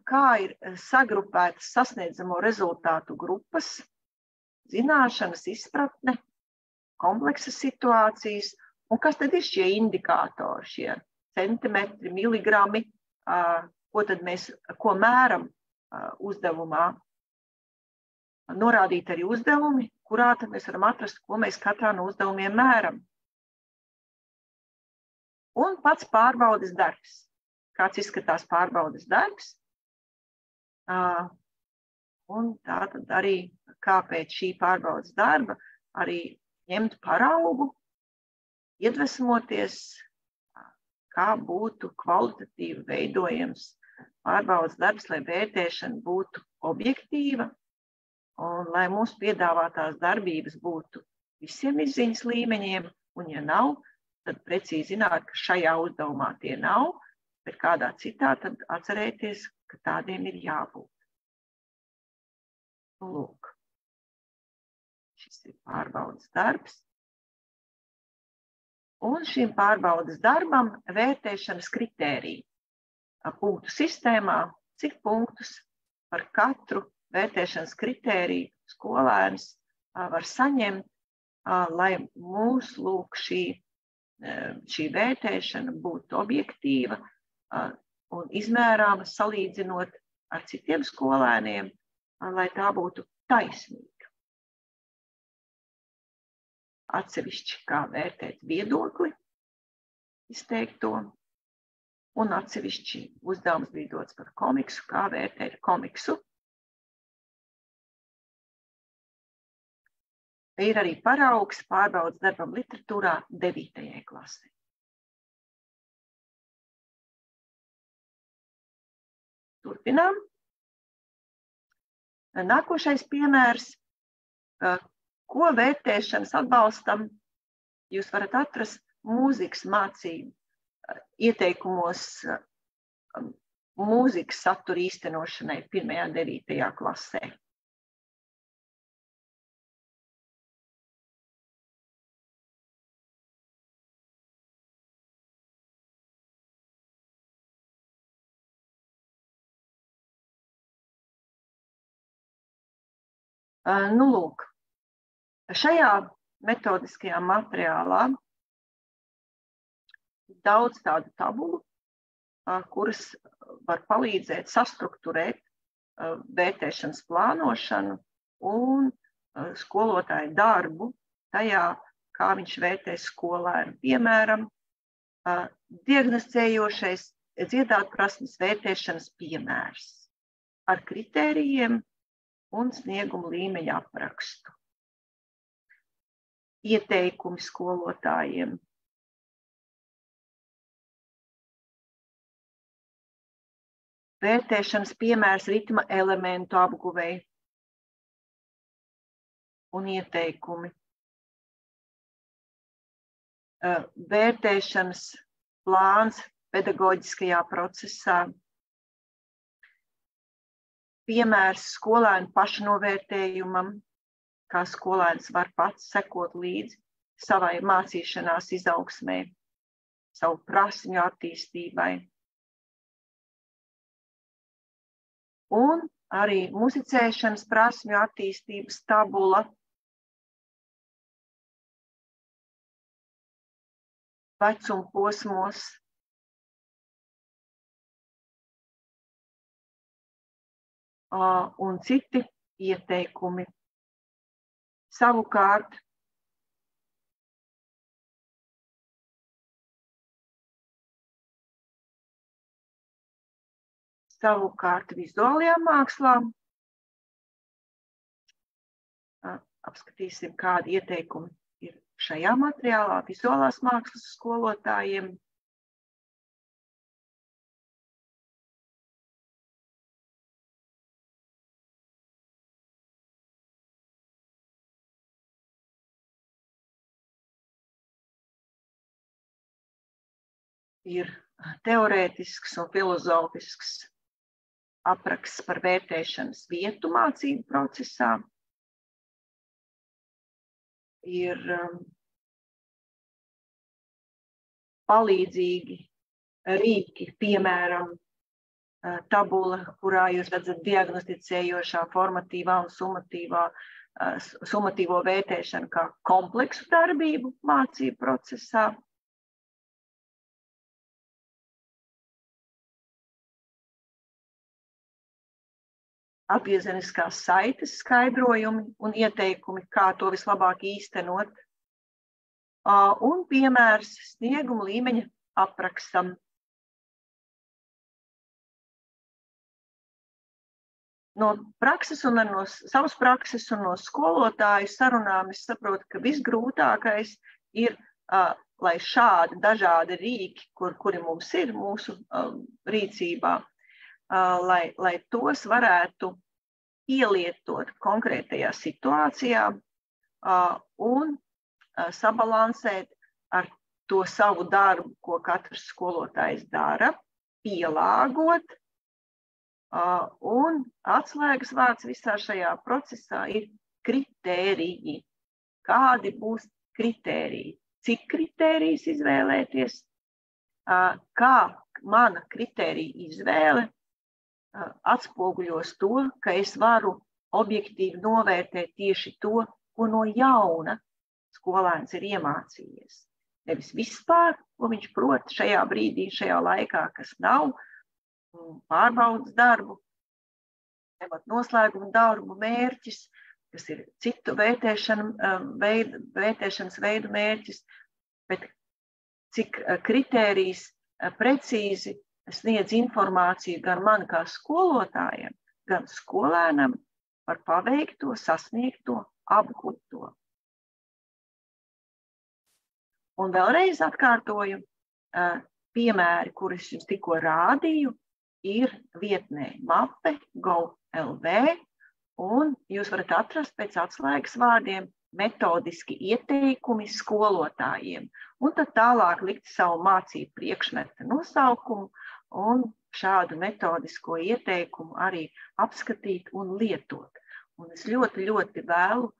kā ir sagrupētas sasniedzamo rezultātu grupas, zināšanas, izpratne, kompleksas situācijas, un kas tad ir šie indikātori, šie centimetri, miligrami, ko mēram uzdevumā. Norādīt arī uzdevumi, kurā tad mēs varam atrast, ko mēs katrā no uzdevumiem mēram. Un pats pārbaudes darbs. Kāds izskatās pārbaudes darbs? Un tātad arī kāpēc šī pārbaudes darba arī ņemt paraugu iedvesmoties, kā būtu kvalitatīvi veidojams pārbaudas darbs, lai vērtēšana būtu objektīva un lai mūsu piedāvātās darbības būtu visiem izziņas līmeņiem, un ja nav, tad precīzi zināt, ka šajā uzdevumā tie nav, bet kādā citā, tad atcerēties, ka tādiem ir jābūt. Lūk, šis ir pārbaudas darbs. Un šim pārbaudas darbam vērtēšanas kritērija. Punktu sistēmā, cik punktus par katru vērtēšanas kritēriju skolēns var saņemt, lai mūsu lūk šī vērtēšana būtu objektīva un izmērāma salīdzinot ar citiem skolēniem, lai tā būtu taisnīga. Atsevišķi kā vērtēt viedokli izteikto, un atsevišķi uzdevums bija dots par komiksu, kā vērtēt komiksu. Ir arī paraugs pārbaudas darbam literatūrā 9. klasē. Turpinām. Nākošais piemērs, ko vērtēšanas atbalstam jūs varat atrast mūzikas mācību ieteikumos mūzikas satura īstenošanai 1. un 9. klasē. Nu, lūk, šajā metodiskajā materiālā daudz tādu tabulu, kuras var palīdzēt sastrukturēt vērtēšanas plānošanu un skolotāju darbu tajā, kā viņš vērtē skolēnu. Piemēram, diagnosticējošais dziedātprasmes vērtēšanas piemērs ar kritērijiem un snieguma līmeņa aprakstu. Ieteikumi skolotājiem. Vērtēšanas piemērs ritma elementu apguvei un ieteikumi. Vērtēšanas plāns pedagoģiskajā procesā. Piemērs skolēnu pašnovērtējumam, kā skolēns var pats sekot līdzi savai mācīšanās izaugsmē, savu prasmju attīstībai. Un arī muzicēšanas prasmju attīstības tabula, vecuma posmos, un citi ieteikumi. Savukārt, vizuālajā mākslā apskatīsim, kādi ieteikumi ir šajā materiālā vizuālās mākslas skolotājiem. Ir teorētisks un filozofisks apraksts par vērtēšanas vietu mācību procesā. Ir palīdzīgi rīki, piemēram, tabula, kurā jūs redzat diagnosticējošā, formatīvā un summatīvo vērtēšanu kā kompleksu darbību mācību procesā. Atgriezeniskās saites skaidrojumi un ieteikumi, kā to vislabāk īstenot. Un piemērs snieguma līmeņa aprakstam. No prakses un no savas prakses un no skolotāju sarunām es saprotu, ka visgrūtākais ir lai šādi dažādi rīki, kuri mums ir mūsu rīcībā, lai tos varētu pielietot konkrētajā situācijā un sabalansēt ar to savu darbu, ko katrs skolotājs dara, pielāgot. Un atslēgas vārds visā šajā procesā ir kritēriji. Kādi būs kritēriji? Cik kritērijas izvēlēties? Kā mana kritērija izvēle atspoguļos to, ka es varu objektīvi novērtēt tieši to, ko no jauna skolēns ir iemācījies. Nevis vispār, ko viņš prot šajā brīdī, šajā laikā, kas nav pārbaudas darbu, noslēguma darbu mērķis, kas ir citu vērtēšanas veidu mērķis, bet cik kritērijs precīzi sniedz informāciju gan man kā skolotājiem, gan skolēnam par paveikto, sasniegto, apgūto. Un vēlreiz atkārtoju, piemēri, kurus jums tikko rādīju, ir vietnē mape.gov.lv, un jūs varat atrast pēc atslēgas vārdiem metodiski ieteikumi skolotājiem, un tad tālāk likt savu mācību priekšmeta nosaukumu un šādu metodisko ieteikumu arī apskatīt un lietot. Un es ļoti, ļoti vēlu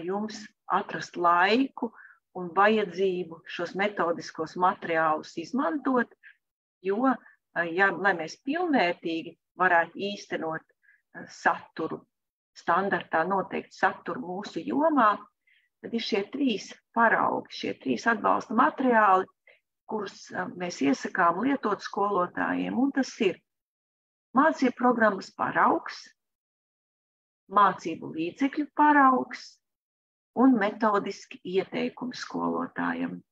jums atrast laiku un vajadzību šos metodiskos materiālus izmantot, jo, lai mēs pilnvērtīgi varētu īstenot saturu, standartā noteikti saturu mūsu jomā, tad ir šie 3 paraugi, šie 3 atbalsta materiāli, kurus mēs iesakām lietot skolotājiem, un tas ir mācību programmas paraugs, mācību līdzekļu paraugs un metodiski ieteikumi skolotājiem.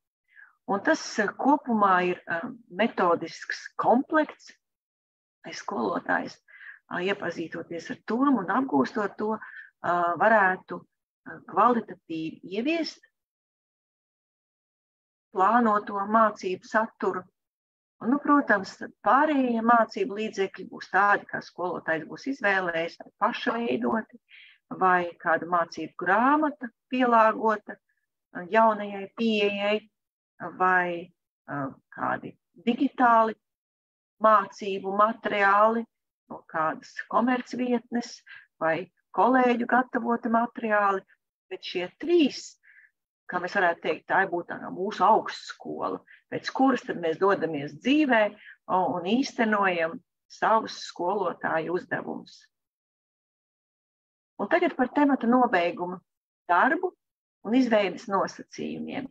Un tas kopumā ir metodisks komplekts, lai skolotājs, iepazīstoties ar to un apgūstot to, varētu kvalitatīvi ieviest plānoto mācību saturu. Un, protams, pārējie mācību līdzekļi būs tādi, kā skolotājs būs izvēlējis, vai pašveidoti, vai kāda mācību grāmata pielāgota jaunajai pieejai, vai kādi digitāli mācību materiāli no kādas komercvietnes vai kolēģu gatavoti materiāli. Bet šie 3, kā mēs varētu teikt, tā būtu mūsu augstskola, pēc kuras tad mēs dodamies dzīvē un īstenojam savus skolotāju uzdevumus. Un tagad par temata nobeigumu darbu un izveides nosacījumiem.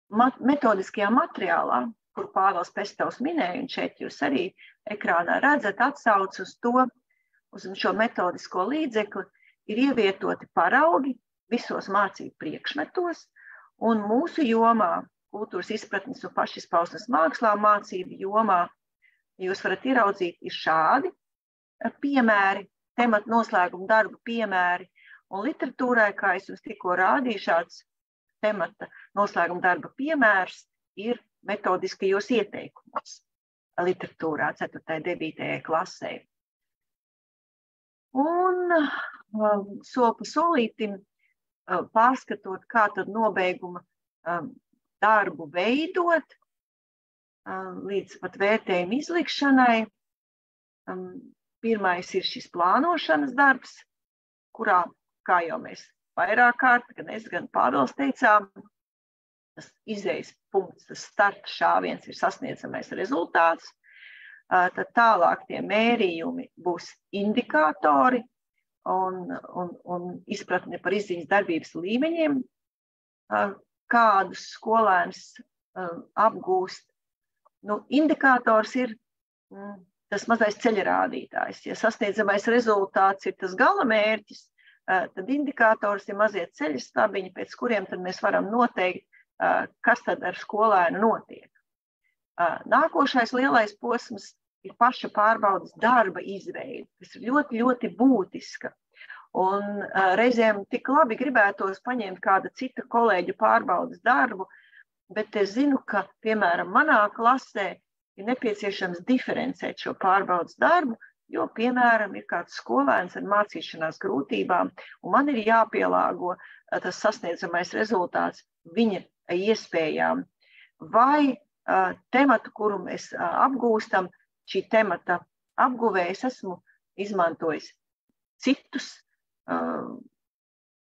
Metodiskajā materiālā, kur Pāvils Pestovs minēja, un šeit jūs arī ekrānā redzat atsauci uz to, uz šo metodisko līdzekli, ir ievietoti paraugi visos mācību priekšmetos, un mūsu jomā, kultūras izpratnes un pašizpausmes mākslā mācību jomā, jūs varat ieraudzīt, ir šādi piemēri, temata noslēguma darbu piemēri, un literatūrai, kā es jums tikko rādīju, šāds temata noslēguma darba piemērs ir metodiskajos ieteikumos literatūrā 4. un 9. klasē. Un soli pa solītim pārskatot, kā tad nobeiguma darbu veidot līdz pat vērtējumu izlikšanai. Pirmais ir šis plānošanas darbs, kurā, kā jau mēs vairāk kārt, gan es, gan Pāvils teicām, tas izējas punkts, tas starta šāviens ir sasniedzamais rezultāts. Tad tālāk tie mērījumi būs indikātori un izpratne par izziņas darbības līmeņiem, kādus skolēns apgūst. Indikators ir tas mazais ceļrādītājs. Ja sasniedzamais rezultāts ir tas gala mērķis, tad indikators ir mazie ceļa stabiņi, pēc kuriem tad mēs varam noteikt, kas tad ar skolēnu notiek. Nākošais lielais posms ir paša pārbaudas darba izveide, kas ir ļoti, ļoti būtiska. Un reizēm tik labi gribētos paņemt kāda cita kolēģa pārbaudas darbu, bet es zinu, ka, piemēram, manā klasē ir nepieciešams diferencēt šo pārbaudas darbu, jo, piemēram, ir kāds skolēns ar mācīšanās grūtībām, un man ir jāpielāgo tas sasniedzamais rezultāts viņa iespējām. Vai tematu, kuru mēs apgūstam, šī temata apguvē es esmu izmantojis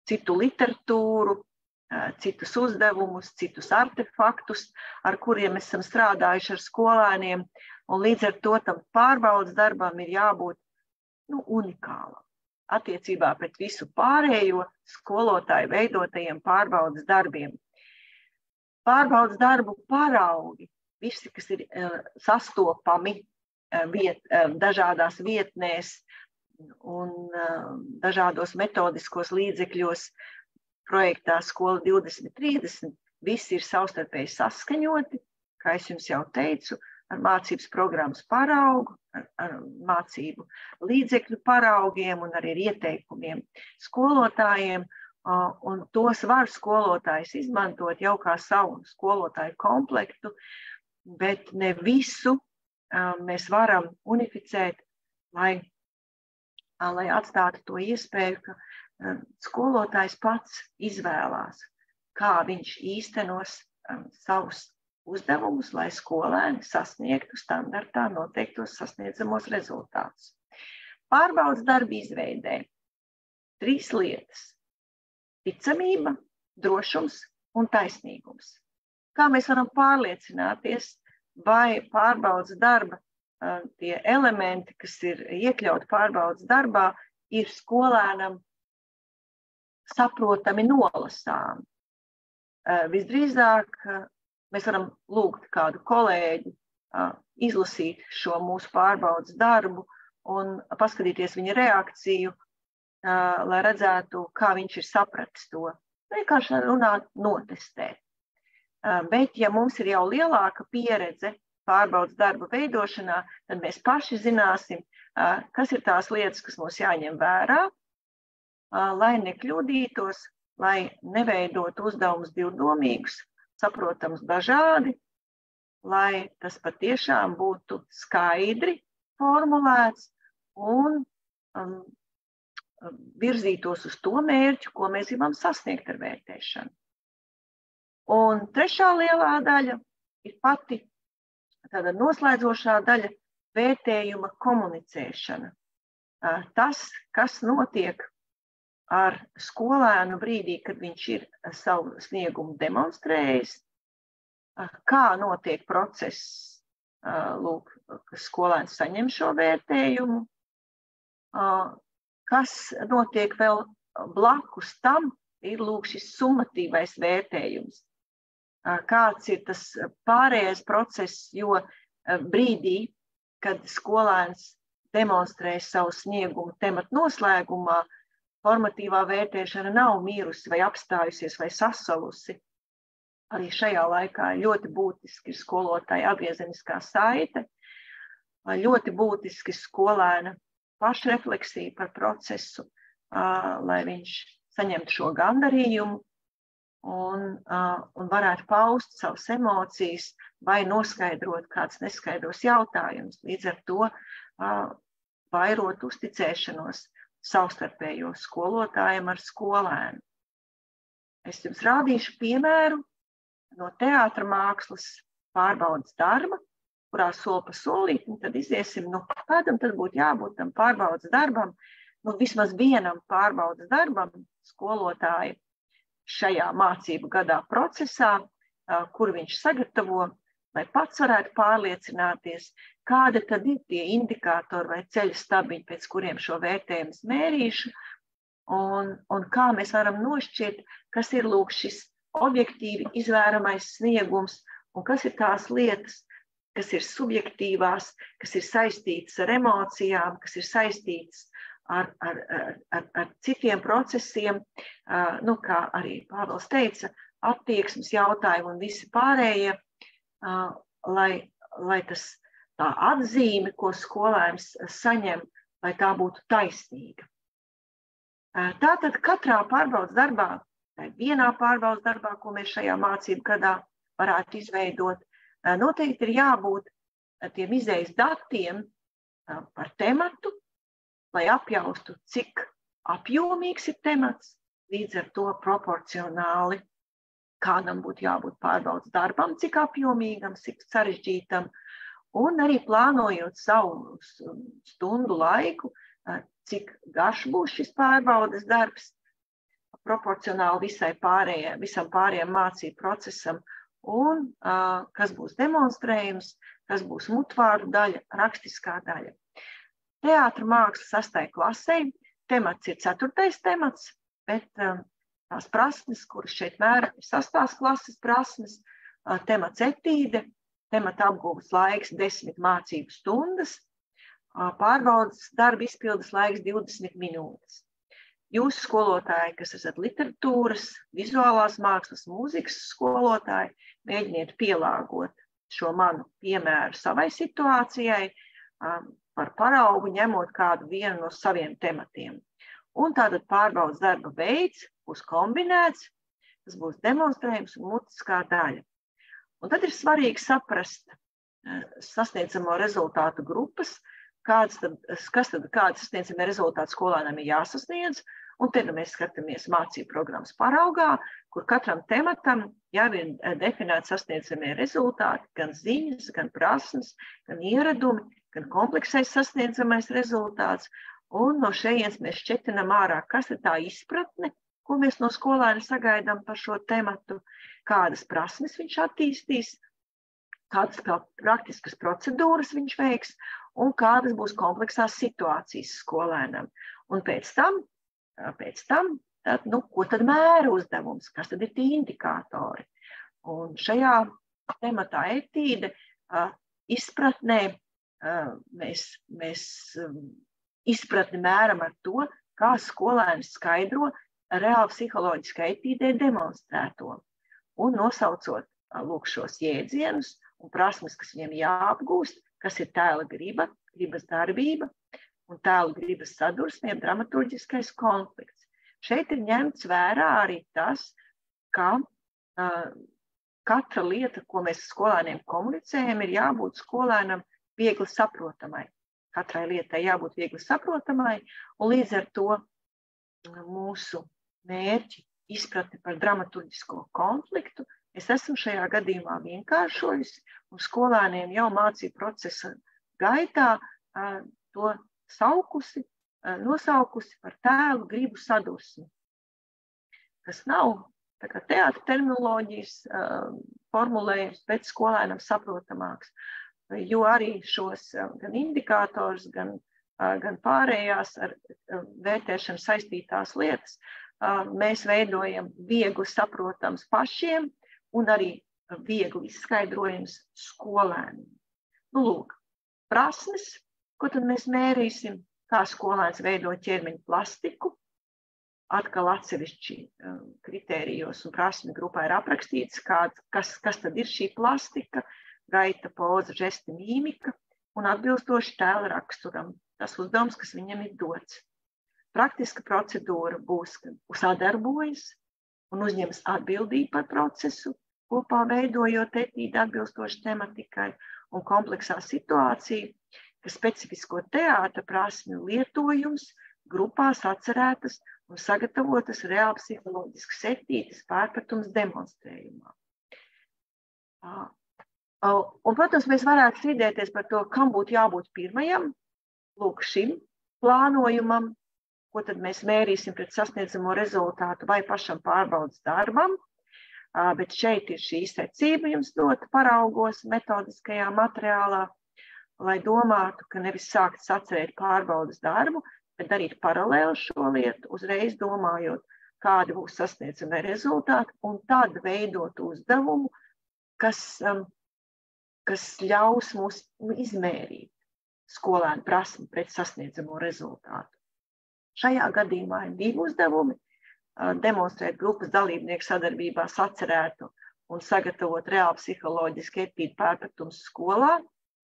citu literatūru, citus uzdevumus, citus artefaktus, ar kuriem esam strādājuši ar skolēniem, un līdz ar to tam pārbaudas darbam ir jābūt unikālam attiecībā pret visu pārējo skolotāju veidotajiem pārbaudas darbiem. Pārbaudas darbu paraugi, visi, kas ir sastopami dažādās vietnēs un dažādos metodiskos līdzekļos, projektā Skola 2030, visi ir savstarpēji saskaņoti, kā es jums jau teicu, ar mācības programmas paraugu, ar mācību līdzekļu paraugiem un arī ieteikumiem skolotājiem, un tos var skolotājs izmantot jau kā savu skolotāju komplektu, bet ne visu mēs varam unificēt, lai atstātu to iespēju, ka skolotājs pats izvēlās, kā viņš īstenos savus uzdevumus, lai skolēni sasniegtu standartā noteiktos sasniedzamos rezultātus. Pārbaudas darba izveidē 3 lietas – ticamība, drošums un taisnīgums. Kā mēs varam pārliecināties, vai pārbaudas darba tie elementi, kas ir iekļauti pārbaudas darbā, ir skolēnam saprotami nolasām. Visdrīzāk mēs varam lūgt kādu kolēģi izlasīt šo mūsu pārbaudas darbu un paskatīties viņa reakciju, lai redzētu, kā viņš ir sapratis to. Vienkārši runāt, notestēt. Bet, ja mums ir jau lielāka pieredze pārbaudas darba veidošanā, tad mēs paši zināsim, kas ir tās lietas, kas mums jāņem vērā, lai nekļūdītos, lai neveidotu uzdevumus divdomīgus, saprotams dažādi, lai tas patiešām būtu skaidri formulēts un virzītos uz to mērķu, ko mēs gribam sasniegt ar vērtēšanu. Un trešā lielā daļa ir pati tāda noslēdzošā daļa – vērtējuma komunicēšana. Tas, kas notiek ar skolēnu brīdī, kad viņš ir savu sniegumu demonstrējis, kā notiek process, kad skolēns saņem šo vērtējumu, kas notiek vēl blakus tam, ir šis summatīvais vērtējums. Kāds ir tas pārējais process, jo brīdī, kad skolēns demonstrē savu sniegumu tematu noslēgumā, formatīvā vērtēšana nav mirusi vai apstājusies vai sasalusi. Arī šajā laikā ļoti būtiski ir skolotāja atgriezeniskā saite, ļoti būtiski skolēna pašrefleksija par procesu, lai viņš saņemtu šo gandarījumu un varētu paust savas emocijas vai noskaidrot kāds neskaidros jautājumus. Līdz ar to vairot uzticēšanos savstarpējo skolotājiem ar skolēnu. Es jums rādīšu piemēru no teātra mākslas pārbaudas darba, kurā soli pa solītim, tad iziesim, kādam tad būtu jābūt tam pārbaudas darbam, vismaz vienam pārbaudas darbam skolotāja šajā mācību gadā procesā, kur viņš sagatavo, lai pats varētu pārliecināties, kāda tad ir tie indikātori vai ceļa stabiņi, pēc kuriem šo vērtējumu mērīšu, un kā mēs varam nošķirt, kas ir šis objektīvi izvēramais sniegums un kas ir tās lietas, kas ir subjektīvās, kas ir saistītas ar emocijām, kas ir saistītas ar citiem procesiem, kā arī Pāvils teica, attieksmes jautājumi un visi pārējie, lai tā atzīme, ko skolēns saņem, lai tā būtu taisnīga. Tātad katrā pārbaudas darbā, vai vienā pārbaudas darbā, ko mēs šajā mācību gadā varētu izveidot, noteikti ir jābūt tiem izējas datiem par tematu, lai apjaustu, cik apjomīgs ir temats, līdz ar to proporcionāli, kādam būtu jābūt pārbaudas darbam, cik apjomīgam, cik sarežģītam, un arī plānojot savu stundu laiku, cik garš būs šis pārbaudas darbs, proporcionāli visam pārējiem mācību procesam, un kas būs demonstrējums, kas būs mutvārdu daļa, rakstiskā daļa. Teātra māksla 6. klasē, temats ir 4. temats, bet tās prasmes, kuras šeit mēra, ir 6. klases prasmes, temats etīde, temata apgūves laiks 10 mācību stundas, pārbaudas darba izpildes laiks 20 minūtes. Jūsu skolotāji, kas esat literatūras, vizuālās mākslas, mūzikas skolotāji, mēģiniet pielāgot šo manu piemēru savai situācijai, par paraugu ņemot kādu vienu no saviem tematiem. Un tātad pārbaudas darba veids būs kombinēts, tas būs demonstrējums un mutiskā daļa. Un tad ir svarīgi saprast sasniedzamo rezultātu grupas, kādas sasniedzamie rezultāti skolēnam ir jāsasniedz, un te mēs skatāmies mācību programmas paraugā, kur katram tematam jau ir definēti sasniedzamie rezultāti, gan ziņas, gan prasmes, gan ieradumi, gan kompleksais sasniedzamais rezultāts, un no šejienes mēs šķetinam ārā, kas ir tā izpratne, ko mēs no skolēna sagaidām par šo tematu, kādas prasmes viņš attīstīs, kādas praktiskas procedūras viņš veiks, un kādas būs kompleksās situācijas skolēnam. Un pēc tam tad, ko tad mēra uzdevums, kas tad ir tie indikātori. Un šajā tematā etīde izpratnē mēs izpratni mēram ar to, kā skolēns skaidro reāli psiholoģiskā etīdē demonstrēto. Un nosaucot šos jēdzienus un prasmes, kas viņiem jāapgūst, kas ir tēla griba, gribas darbība un tēla gribas sadursme, dramaturģiskais konflikts. Šeit ir ņemts vērā arī tas, ka katra lieta, ko mēs skolēniem komunicējam, ir jābūt skolēnam viegli saprotamai. Katrai lietai jābūt viegli saprotamai, un līdz ar to mūsu mērķi izpratni par dramaturģisko konfliktu es esmu šajā gadījumā vienkāršojusi, un skolēniem jau mācību procesa gaitā to nosaukusi par tēlu gribu sadursmi, kas nav teātra terminoloģijas formulējums, bet skolēnam saprotamāks, jo arī šos gan indikātors, gan pārējās ar vērtēšanu saistītās lietas mēs veidojam viegli saprotams pašiem un arī viegli izskaidrojams skolēniem. Lūk, prasmes, ko tad mēs mērīsim, kā skolēns veido ķermeņa plastiku. Atkal atsevišķi kritērijos un prasmi grupā ir aprakstīts, kas tad ir šī plastika, gaita, poza, žesti, mīmika un atbilstoši tēla raksturam. Tas uzdevums, kas viņam ir dots. Praktiska procedūra būs, kad sadarbojas un uzņemas atbildību par procesu, kopā veidojot etīdi atbilstoši tematikai un kompleksā situācija, ka specifisko teātra prasmju lietojums grupās atcerētas un sagatavotas reāli psiholoģiskas etīdes pārpratums demonstrējumā. Un, protams, mēs varētu strīdēties par to, kam būtu jābūt pirmajam, lūk šim plānojumam, ko tad mēs mērīsim pret sasniedzamo rezultātu vai pašam pārbaudas darbam, bet šeit ir šī secība jums dota paraugos metodiskajā materiālā, lai domātu, ka nevis sākt sacerēt pārbaudas darbu, bet darīt paralēli šo lietu, uzreiz domājot, kādi būs sasniedzamie rezultāti, un tad veidot uzdevumu, kas ļaus mums izmērīt skolēnu prasmi pret sasniedzamo rezultātu. Šajā gadījumā ir 2 uzdevumi – demonstrēt grupas dalībnieku sadarbībā sacerētu un sagatavot reāli psiholoģiski etīdi pārpratums skolā,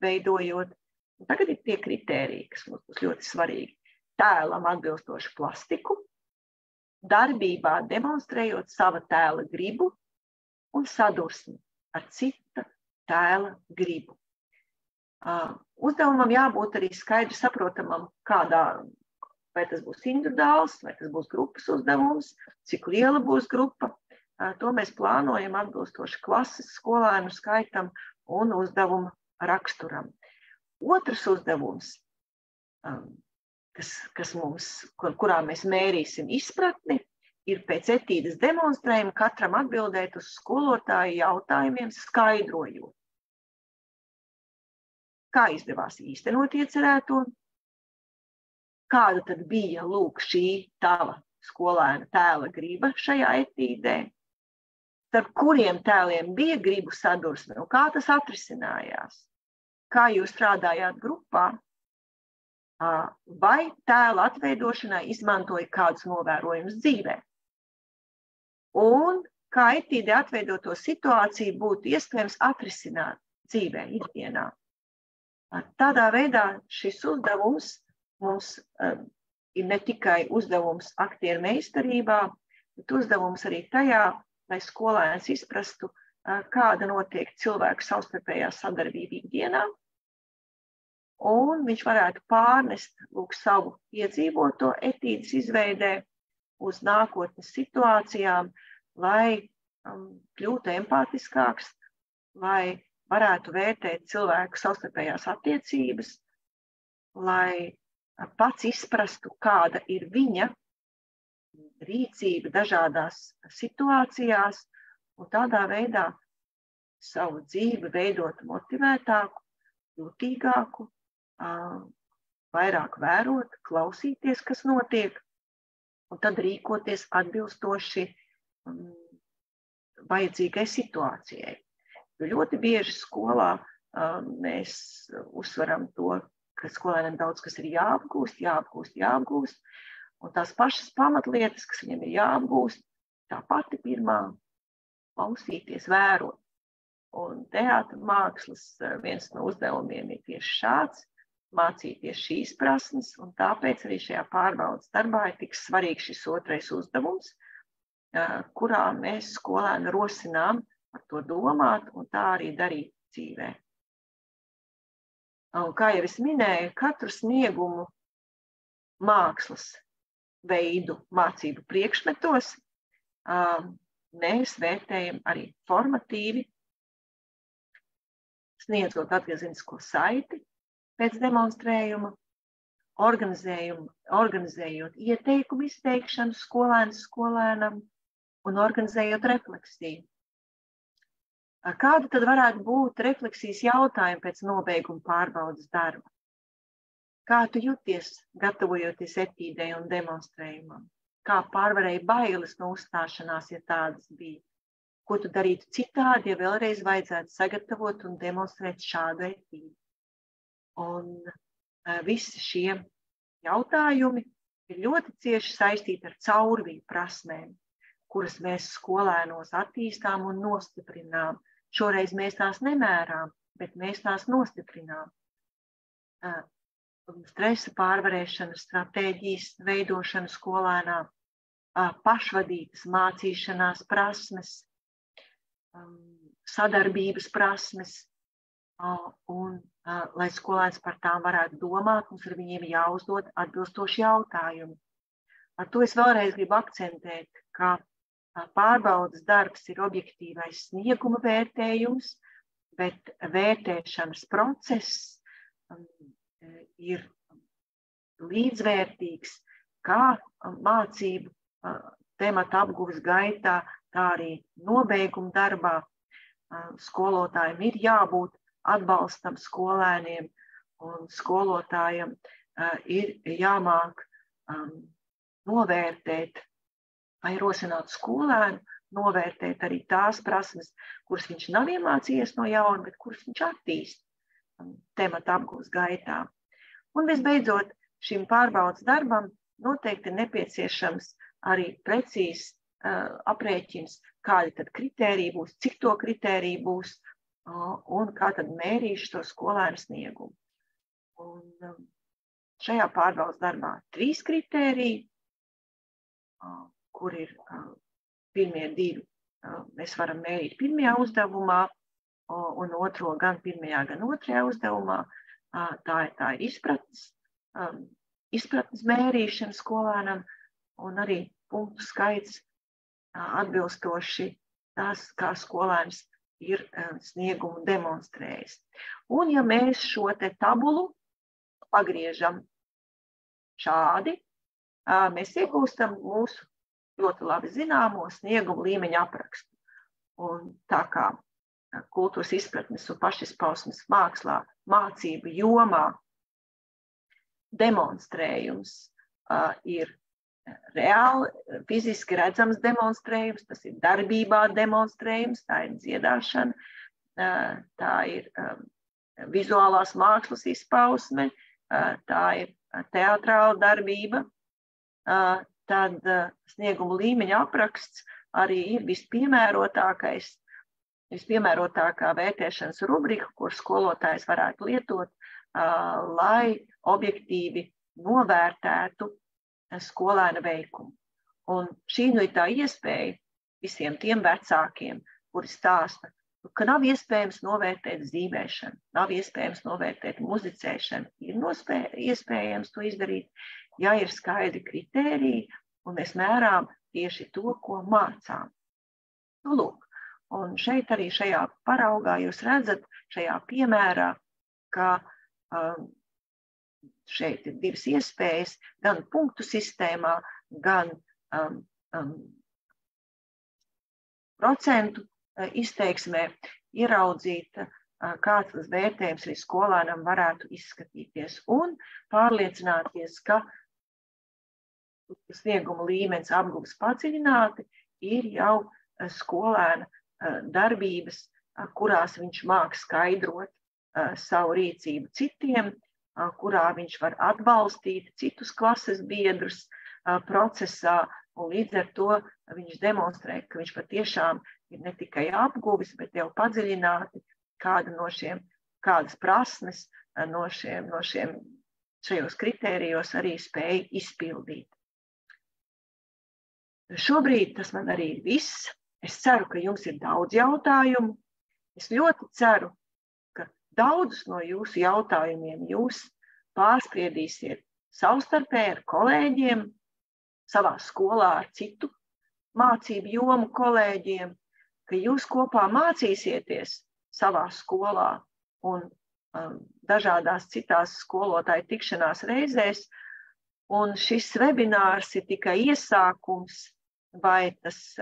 veidojot. Un tagad ir tie kritēriji, kas mums būs ļoti svarīgi. Tēlam atbilstošu plastiku, darbībā demonstrējot sava tēla gribu un sadursmi ar cita tēla gribu. Uzdevumam jābūt arī skaidri saprotamam, vai tas būs individuāls, vai tas būs grupas uzdevums, cik liela būs grupa. To mēs plānojam atbilstoši klases skolēnu skaitam un uzdevuma raksturam. Otrs uzdevums, kurā mēs mērīsim izpratni, ir pēc etīdes demonstrējuma katram atbildēt uz skolotāju jautājumiem, skaidrojot, kā izdevās īstenot iecerēto, kāda tad bija šī tava skolēna tēla griba šajā etīdē, starp kuriem tēliem bija gribu sadursme un kā tas atrisinājās, kā jūs strādājāt grupā, vai tēla atveidošanai izmantoja kādus novērojumus dzīvē. Un kā etīdē atveidoto situāciju būtu iespējams atrisināt dzīvē, ikdienā. Tādā veidā šis uzdevums mums ir ne tikai uzdevums aktieru meistarībā, bet uzdevums arī tajā, lai skolēns izprastu, kāda notiek cilvēku savstarpējā sadarbība ikdienā, un viņš varētu pārnest savu iedzīvoto etīdes izveidē uz nākotnes situācijām, lai kļūtu empātiskāks, lai varētu vērtēt cilvēku savstarpējās attiecības, lai pats izprastu, kāda ir viņa rīcība dažādās situācijās, un tādā veidā savu dzīvi veidot motivētāku, jūtīgāku, vairāk vērot, klausīties, kas notiek, un tad rīkoties atbilstoši vajadzīgai situācijai. Jo ļoti bieži skolā mēs uzsveram to, ka skolēniem daudz kas ir jāapgūst, un tās pašas pamatlietas, kas viņam ir jāapgūst, tā pati pirmā klausīties, vērot. Un teātra mākslas viens no uzdevumiem ir tieši šāds, mācīties šīs prasmes, un tāpēc arī šajā pārbaudes darbā ir tik svarīgs šis otrais uzdevums, kurā mēs skolēnu rosinām par to domāt un tā arī darīt dzīvē. Un kā jau es minēju, katru sniegumu mākslas veidu mācību priekšmetos mēs vērtējam arī formatīvi, sniedzot atgriezenisko saiti pēc demonstrējuma, organizējot ieteikumu izteikšanu skolēnam un organizējot refleksiju. Kāda tad varētu būt refleksijas jautājumi pēc nobeiguma pārbaudes darba? Kā tu jūties, gatavojoties etīdei un demonstrējumam? Kā pārvarēji bailes no uzstāšanās, ja tādas bija? Ko tu darītu citādi, ja vēlreiz vajadzētu sagatavot un demonstrēt šādu etīdi? Un visi šie jautājumi ir ļoti cieši saistīti ar caurviju prasmēm, kuras mēs skolēnos attīstām un nostiprinām. Šoreiz mēs tās nemērām, bet mēs tās nostiprinām. Stresa pārvarēšana, stratēģijas veidošana skolēnā, pašvadītas mācīšanās prasmes, sadarbības prasmes, un, lai skolēns par tām varētu domāt, mums ar viņiem jāuzdod atbilstoši jautājumi. Ar to es vēlreiz gribu akcentēt, ka pārbaudes darbs ir objektīvais snieguma vērtējums, bet vērtēšanas process ir līdzvērtīgs kā mācību temata apguves gaitā, tā arī nobeiguma darbā. Skolotājiem ir jābūt atbalstam skolēniem, un skolotājiem ir jāmāk novērtēt vai rosināt skolēnu, novērtēt arī tās prasmes, kuras viņš nav iemācījies no jauna, bet kuras viņš attīst temata apguves gaitā. Un visbeidzot, šim pārbaudes darbam noteikti ir nepieciešams arī precīzs aprēķins, kādi tad kritēriji būs, cik to kritēriju būs un kā tad mērīšu to skolēnu sniegumu. Un šajā pārbaudes darbā 3 kritēriji, kur ir pirmie divi. Mēs varam mērīt pirmajā uzdevumā un otro gan pirmajā, gan otrajā uzdevumā. Tā ir izpratnes mērīšana skolēnam un arī punktu skaits atbilstoši tas, kā skolēns ir sniegumu demonstrējis. Un ja mēs šo te tabulu pagriežam šādi, mēs iegūstam mūsu ļoti labi zināmo sniegumu līmeņa aprakstu. Un tā kā kultūras izpratnes un pašizpausmes mākslā, mācību jomā demonstrējums ir reāli, fiziski redzams demonstrējums, tas ir darbībā demonstrējums, tā ir dziedāšana, tā ir vizuālās mākslas izpausme, tā ir teatrāla darbība, tad snieguma līmeņa apraksts arī ir vispiemērotākā vērtēšanas rubrika, kur skolotājs varētu lietot, lai objektīvi novērtētu skolēna veikumu. Un šī ir tā iespēja visiem tiem vecākiem, kuri stāsta, ka nav iespējams novērtēt zīmēšanu, nav iespējams novērtēt muzicēšanu. Ir iespējams to izdarīt, ja ir skaidri kritēriji, un mēs mērām tieši to, ko mācām. Nu, lūk, un šeit arī šajā paraugā jūs redzat, šajā piemērā, ka šeit ir divas iespējas, gan punktu sistēmā, gan procentu izteiksmē ieraudzīt, kāds tas vērtējums arī skolēnam varētu izskatīties un pārliecināties, ka snieguma līmenis apguves padziļināti ir jau skolēna darbības, kurās viņš māk skaidrot savu rīcību citiem, kurā viņš var atbalstīt citus klases biedrus procesā, un līdz ar to viņš demonstrē, ka viņš patiešām ir ne tikai apguvis, bet jau padziļināti kādas prasmes no šiem šajos kritērijos arī spēja izpildīt. Šobrīd tas man arī ir viss. Es ceru, ka jums ir daudz jautājumu. Es ļoti ceru, ka daudzus no jūsu jautājumiem jūs pārspriedīsiet savstarpēji ar kolēģiem, savā skolā ar citu mācību jomu kolēģiem, ka jūs kopā mācīsieties savā skolā un dažādās citās skolotāju tikšanās reizēs. Un šis webinārs ir tikai iesākums vai tas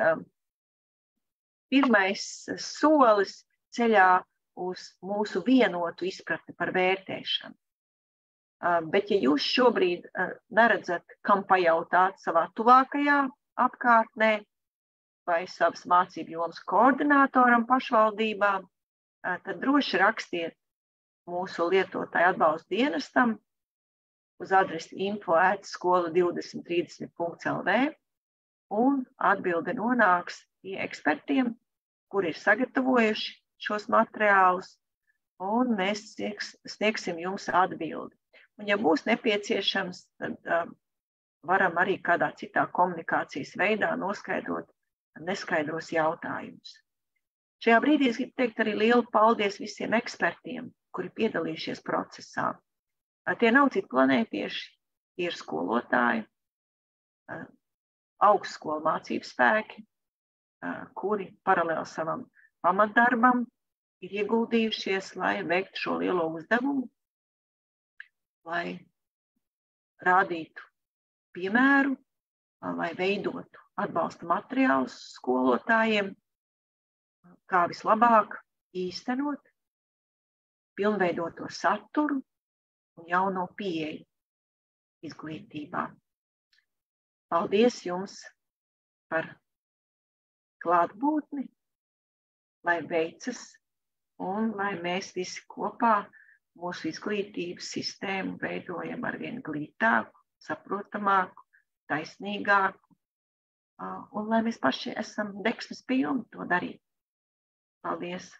pirmais solis ceļā uz mūsu vienotu izpratni par vērtēšanu. Bet ja jūs šobrīd neredzat, kam pajautāt savā tuvākajā apkārtnē vai savas mācību jomas koordinātoram pašvaldībā, tad droši rakstiet mūsu lietotāju atbalsta dienestam uz adresi info@skola2030.lv un atbilde nonāks pie ekspertiem, kuri ir sagatavojuši šos materiālus, un mēs sniegsim jums atbildi. Un ja būs nepieciešams, tad varam arī kādā citā komunikācijas veidā noskaidrot neskaidros jautājumus. Šajā brīdī es gribu teikt arī lielu paldies visiem ekspertiem, kuri piedalījušies procesā. Tie nav citi planētieši, tie ir skolotāji, augstskolu mācību spēki, kuri paralēli savam pamatdarbam ir ieguldījušies, lai veiktu šo lielo uzdevumu, lai rādītu piemēru, lai veidotu atbalsta materiālus skolotājiem, kā vislabāk īstenot pilnveidoto saturu un jauno pieeju izglītībā. Paldies jums par klātbūtni, lai veicas un lai mēs visi kopā mūsu izglītības sistēmu veidojam arvien glītāku, saprotamāku, taisnīgāku, un lai mēs paši esam deksmes pilni to darīt. Paldies!